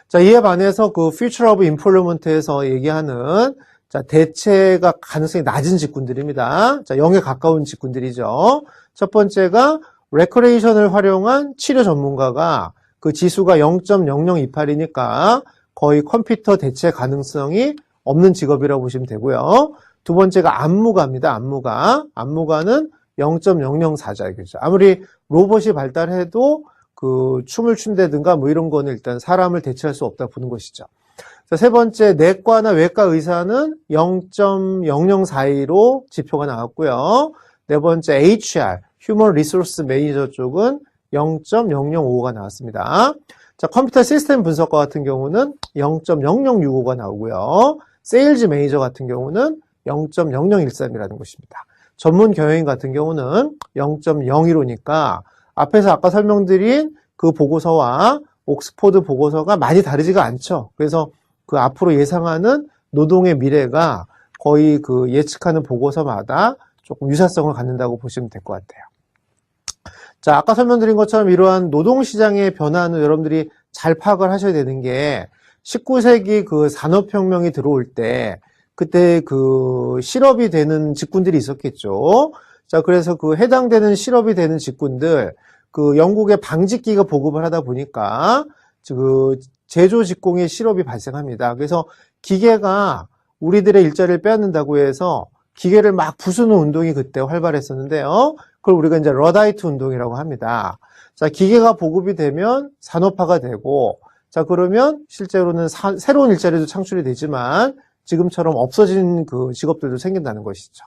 자, 이에 반해서 그 Future of Employment에서 얘기하는 자, 대체가 가능성이 낮은 직군들입니다. 자, 0에 가까운 직군들이죠. 첫 번째가 레크레이션을 활용한 치료 전문가가 그 지수가 0.0028이니까 거의 컴퓨터 대체 가능성이 없는 직업이라고 보시면 되고요. 두 번째가 안무가입니다. 안무가는 0.004자. 그죠? 아무리 로봇이 발달해도 그 춤을 춘다든가 뭐 이런 거는 일단 사람을 대체할 수 없다 보는 것이죠. 자, 세 번째, 내과나 외과 의사는 0.0042로 지표가 나왔고요. 네 번째, HR, Human Resource Manager 쪽은 0.005가 나왔습니다. 자, 컴퓨터 시스템 분석가 같은 경우는 0.0065가 나오고요. 세일즈 매니저 같은 경우는 0.0013이라는 것입니다. 전문 경영인 같은 경우는 0.01호니까 앞에서 아까 설명드린 그 보고서와 옥스포드 보고서가 많이 다르지가 않죠. 그래서 그 앞으로 예상하는 노동의 미래가 거의 그 예측하는 보고서마다 조금 유사성을 갖는다고 보시면 될 것 같아요. 자, 아까 설명드린 것처럼 이러한 노동시장의 변화는 여러분들이 잘 파악을 하셔야 되는 게 19세기 그 산업혁명이 들어올 때 그때 그 실업이 되는 직군들이 있었겠죠. 자, 그래서 그 해당되는 실업이 되는 직군들, 그 영국의 방직기가 보급을 하다 보니까 그 제조 직공의 실업이 발생합니다. 그래서 기계가 우리들의 일자리를 빼앗는다고 해서 기계를 막 부수는 운동이 그때 활발했었는데요. 그걸 우리가 이제 러다이트 운동이라고 합니다. 자, 기계가 보급이 되면 산업화가 되고, 자, 그러면 실제로는 새로운 일자리도 창출이 되지만 지금처럼 없어진 그 직업들도 생긴다는 것이죠.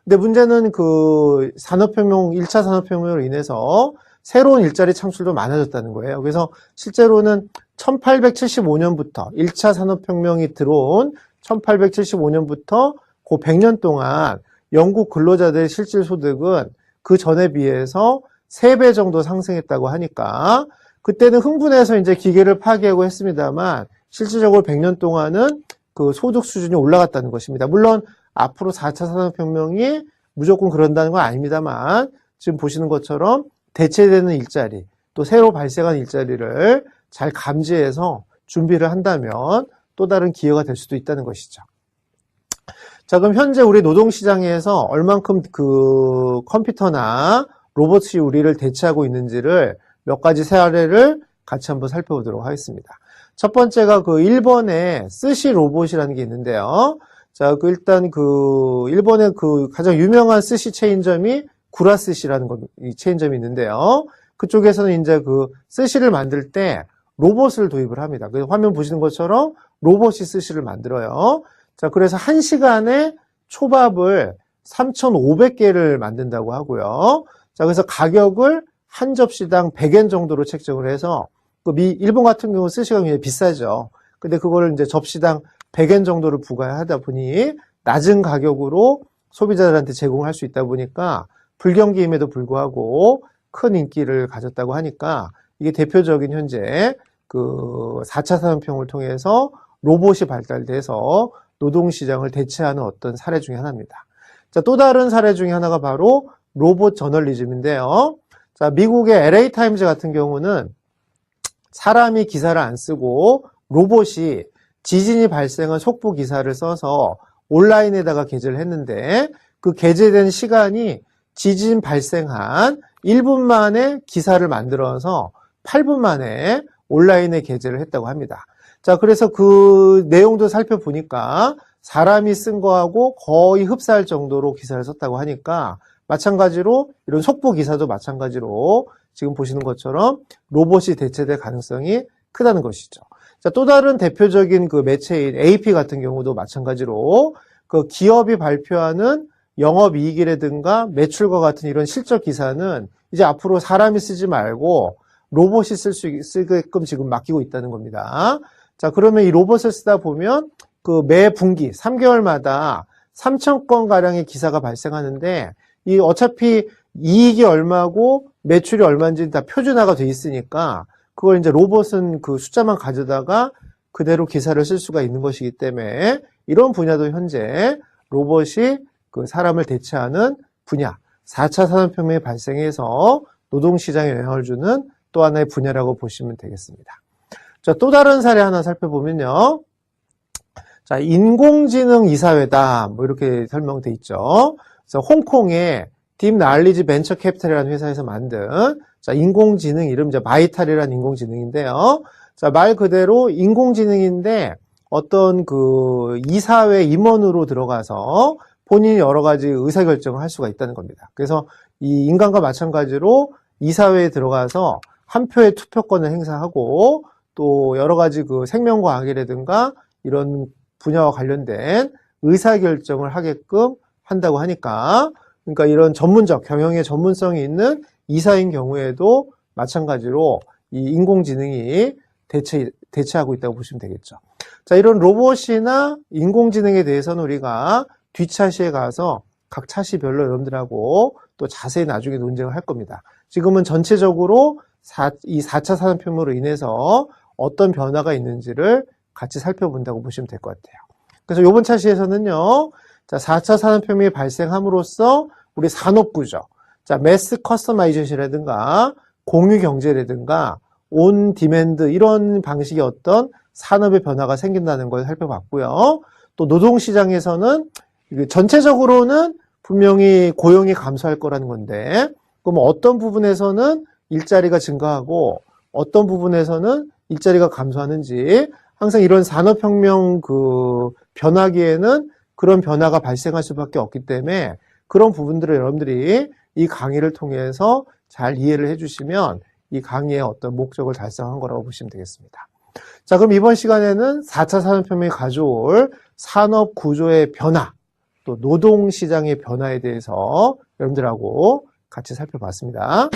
근데 문제는 그 산업혁명, 1차 산업혁명으로 인해서 새로운 일자리 창출도 많아졌다는 거예요. 그래서 실제로는 1875년부터 1차 산업혁명이 들어온 1875년부터 그 100년 동안 영국 근로자들의 실질 소득은 그 전에 비해서 3배 정도 상승했다고 하니까 그때는 흥분해서 이제 기계를 파괴하고 했습니다만 실질적으로 100년 동안은 그 소득 수준이 올라갔다는 것입니다. 물론 앞으로 4차 산업혁명이 무조건 그런다는 건 아닙니다만 지금 보시는 것처럼 대체되는 일자리 또 새로 발생한 일자리를 잘 감지해서 준비를 한다면 또 다른 기회가 될 수도 있다는 것이죠. 자, 그럼 현재 우리 노동시장에서 얼만큼 그 컴퓨터나 로봇이 우리를 대체하고 있는지를 몇 가지 사례를 같이 한번 살펴보도록 하겠습니다. 첫 번째가 그 일본의 스시 로봇이라는 게 있는데요. 자, 그 일단 그 일본의 그 가장 유명한 스시 체인점이 구라스시라는 이 체인점이 있는데요. 그쪽에서는 이제 그 스시를 만들 때 로봇을 도입을 합니다. 그래서 화면 보시는 것처럼 로봇이 스시를 만들어요. 자, 그래서 1시간에 초밥을 3,500개를 만든다고 하고요. 자, 그래서 가격을 한 접시당 100엔 정도로 책정을 해서 일본 같은 경우 스시가 굉장히 비싸죠. 근데 그거를 이제 접시당 100엔 정도를 부과하다 보니 낮은 가격으로 소비자들한테 제공할 수 있다 보니까 불경기임에도 불구하고 큰 인기를 가졌다고 하니까 이게 대표적인 현재 그 4차 산업혁명을 통해서 로봇이 발달돼서 노동시장을 대체하는 어떤 사례 중에 하나입니다. 자, 또 다른 사례 중에 하나가 바로 로봇 저널리즘인데요. 자, 미국의 LA 타임즈 같은 경우는 사람이 기사를 안 쓰고 로봇이 지진이 발생한 속보 기사를 써서 온라인에다가 게재를 했는데 그 게재된 시간이 지진 발생한 1분 만에 기사를 만들어서 8분 만에 온라인에 게재를 했다고 합니다. 자, 그래서 그 내용도 살펴보니까 사람이 쓴 거하고 거의 흡사할 정도로 기사를 썼다고 하니까 마찬가지로 이런 속보 기사도 마찬가지로 지금 보시는 것처럼 로봇이 대체될 가능성이 크다는 것이죠. 자, 또 다른 대표적인 그 매체인 AP 같은 경우도 마찬가지로 그 기업이 발표하는 영업이익이라든가 매출과 같은 이런 실적 기사는 이제 앞으로 사람이 쓰지 말고 로봇이 쓰게끔 지금 맡기고 있다는 겁니다. 자, 그러면 이 로봇을 쓰다 보면 그 매 분기 3개월마다 3,000건 가량의 기사가 발생하는데 이 어차피 이익이 얼마고 매출이 얼마인지 다 표준화가 돼 있으니까 그걸 이제 로봇은 그 숫자만 가져다가 그대로 기사를 쓸 수가 있는 것이기 때문에 이런 분야도 현재 로봇이 그 사람을 대체하는 분야, 4차 산업혁명이 발생해서 노동시장에 영향을 주는 또 하나의 분야라고 보시면 되겠습니다. 자, 또 다른 사례 하나 살펴보면요. 자, 인공지능 이사회다. 뭐 이렇게 설명돼 있죠. 그래서 홍콩의 딥 날리지 벤처 캐피탈이라는 회사에서 만든 자, 인공지능 이름 이제 마이탈이라는 인공지능인데요. 자, 말 그대로 인공지능인데 어떤 그 이사회 임원으로 들어가서 본인이 여러 가지 의사결정을 할 수가 있다는 겁니다. 그래서 이 인간과 마찬가지로 이사회에 들어가서 한 표의 투표권을 행사하고 또 여러 가지 그 생명과학이라든가 이런 분야와 관련된 의사결정을 하게끔 한다고 하니까 그러니까 이런 전문적 경영의 전문성이 있는 이사인 경우에도 마찬가지로 이 인공지능이 대체하고 있다고 보시면 되겠죠. 자, 이런 로봇이나 인공지능에 대해서는 우리가 뒷차시에 가서 각 차시별로 여러분들하고 또 자세히 나중에 논쟁을 할 겁니다. 지금은 전체적으로 이 4차 산업혁명으로 인해서 어떤 변화가 있는지를 같이 살펴본다고 보시면 될 것 같아요. 그래서 이번 차시에서는요, 자, 4차 산업혁명이 발생함으로써 우리 산업구조, 자, 매스 커스터마이제이션이라든가 공유 경제라든가 온 디맨드 이런 방식의 어떤 산업의 변화가 생긴다는 걸 살펴봤고요. 또 노동시장에서는 전체적으로는 분명히 고용이 감소할 거라는 건데 그럼 어떤 부분에서는 일자리가 증가하고 어떤 부분에서는 일자리가 감소하는지 항상 이런 산업혁명 그 변화기에는 그런 변화가 발생할 수밖에 없기 때문에 그런 부분들을 여러분들이 이 강의를 통해서 잘 이해를 해주시면 이 강의의 어떤 목적을 달성한 거라고 보시면 되겠습니다. 자, 그럼 이번 시간에는 4차 산업혁명이 가져올 산업 구조의 변화, 또 노동시장의 변화에 대해서 여러분들하고 같이 살펴봤습니다.